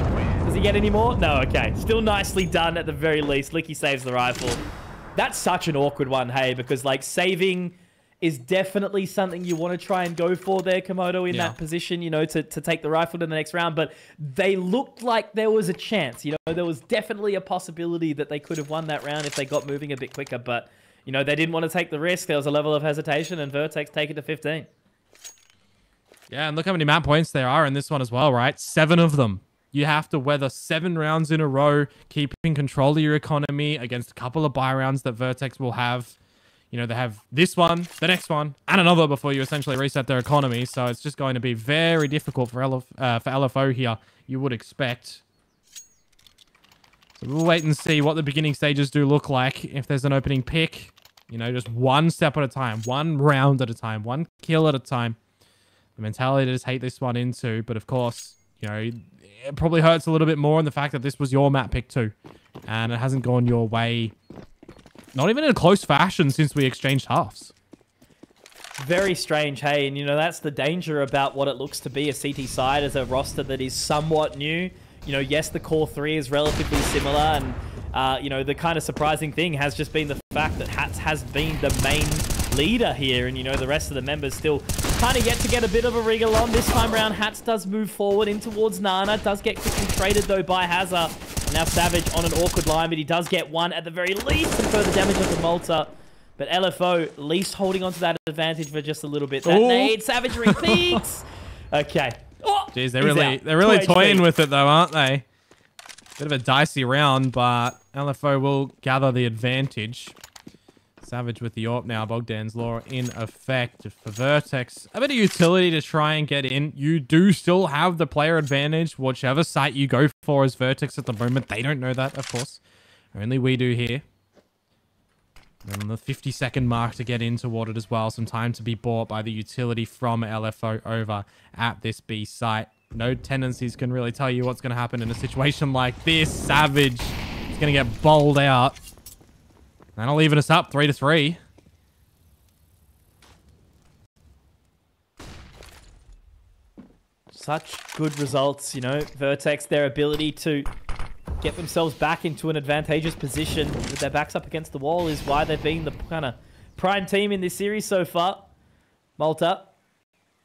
does he get any more? No, okay. Still nicely done at the very least. Liki saves the rifle. That's such an awkward one, hey, because like saving is definitely something you want to try and go for there, Komodo, in that position, you know, to take the rifle to the next round. But they looked like there was a chance, you know, there was definitely a possibility that they could have won that round if they got moving a bit quicker. But, you know, they didn't want to take the risk. There was a level of hesitation, and Vertex take it to 15. Yeah, and look how many map points there are in this one as well, right? 7 of them. You have to weather 7 rounds in a row, keeping control of your economy against a couple of buy rounds that Vertex will have. You know, they have this one, the next one, and another before you essentially reset their economy. So it's just going to be very difficult for LFO here, you would expect. So we'll wait and see what the beginning stages do look like. If there's an opening pick, you know, just one step at a time, one round at a time, one kill at a time. The mentality to just hate this one into, but of course, you know, it probably hurts a little bit more in the fact that this was your map pick too. And it hasn't gone your way. Not even in a close fashion since we exchanged halves. Very strange, hey, and you know, that's the danger about what it looks to be a CT side as a roster that is somewhat new. You know, yes, the core 3 is relatively similar, and, you know, the kind of surprising thing has just been the fact that Hatz has been the main leader here. And, you know, the rest of the members still kind of yet to get a bit of a wriggle on. This time around, Hatz does move forward in towards Nana. Does get quickly traded, though, by Hazza. Now Savage on an awkward line, but he does get one at the very least. And further damage onto Malta. But LFO, at least holding onto that advantage for just a little bit. That nade, Savage repeats. Okay. Oh, jeez, they're really toying with it, though, aren't they? Bit of a dicey round, but LFO will gather the advantage. Savage with the AWP now. Bogdan's Law in effect for Vertex. A bit of utility to try and get in. You do still have the player advantage, whichever site you go for as Vertex at the moment. They don't know that, of course. Only we do here. And on the 50-second mark to get in toward it as well. Some time to be bought by the utility from LFO over at this B site. No tendencies can really tell you what's going to happen in a situation like this. Savage is going to get bowled out. That'll even us up 3-3. Such good results, you know. Vertex, their ability to get themselves back into an advantageous position with their backs up against the wall is why they've been the kind of prime team in this series so far. Malta,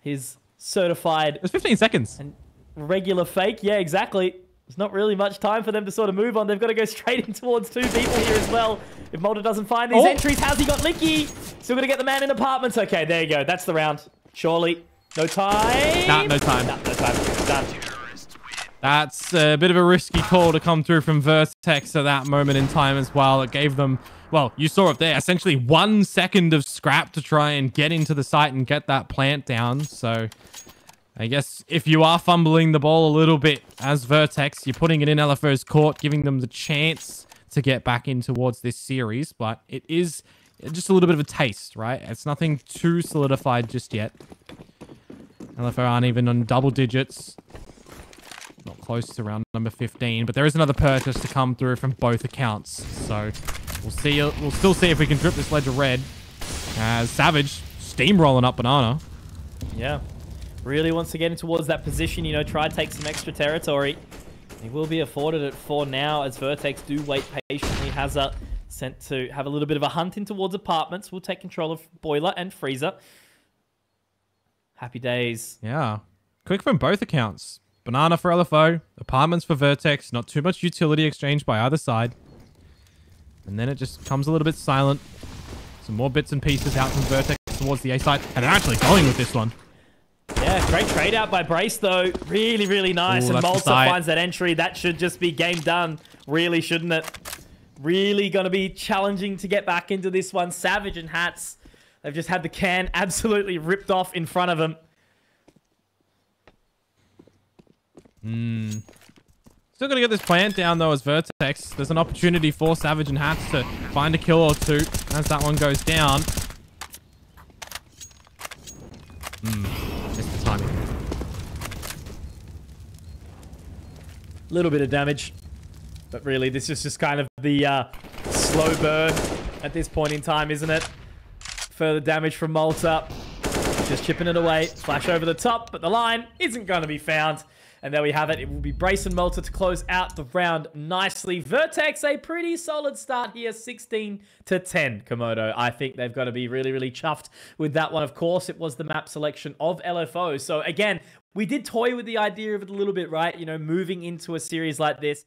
his certified... It's 15 seconds. And regular fake. Yeah, exactly. There's not really much time for them to sort of move on. They've got to go straight in towards two people here as well. If Malta doesn't find these entries, how's he got Liki? Still going to get the man in apartments. Okay, there you go. That's the round. Surely. No time. Nah, no time. Nah, no time. Done. That's a bit of a risky call to come through from Vertex at that moment in time as well. It gave them, well, you saw it there, essentially 1 second of scrap to try and get into the site and get that plant down. So I guess if you are fumbling the ball a little bit as Vertex, you're putting it in LFO's court, giving them the chance to get back in towards this series. But it is just a little bit of a taste, right? It's nothing too solidified just yet. LFO aren't even on double digits. Not close to round number 15, but there is another purchase to come through from both accounts. So we'll see. We'll still see if we can drip this ledger red. As Savage steamrolling up Banana. Yeah, really wants to get in towards that position. You know, try to take some extra territory. He will be afforded it for now as Vertex do wait patiently. Hazza sent to have a little bit of a hunt in towards apartments. We'll take control of Boiler and Freezer. Happy days. Yeah, quick from both accounts. Banana for LFO, apartments for Vertex, not too much utility exchange by either side. And then it just comes a little bit silent. Some more bits and pieces out from Vertex towards the A side. And they're actually going with this one. Yeah, great trade out by Brace, though. Really, really nice. Ooh, and Malta finds that entry. That should just be game done. Really, shouldn't it? Really going to be challenging to get back into this one. Savage and Hatz, they've just had the can absolutely ripped off in front of them. Still got to get this plant down, though, as Vertex. There's an opportunity for Savage and Hatz to find a kill or two as that one goes down. Just the timing. Little bit of damage. But really, this is just kind of the slow burn at this point in time, isn't it? Further damage from Malta. Just chipping it away. Flash over the top, but the line isn't going to be found. And there we have it. It will be Brace and Malta to close out the round nicely. Vertex, a pretty solid start here. 16-10, Komodo. I think they've got to be really, really chuffed with that one. Of course, it was the map selection of LFO. So again, we did toy with the idea of it a little bit, right? You know, moving into a series like this.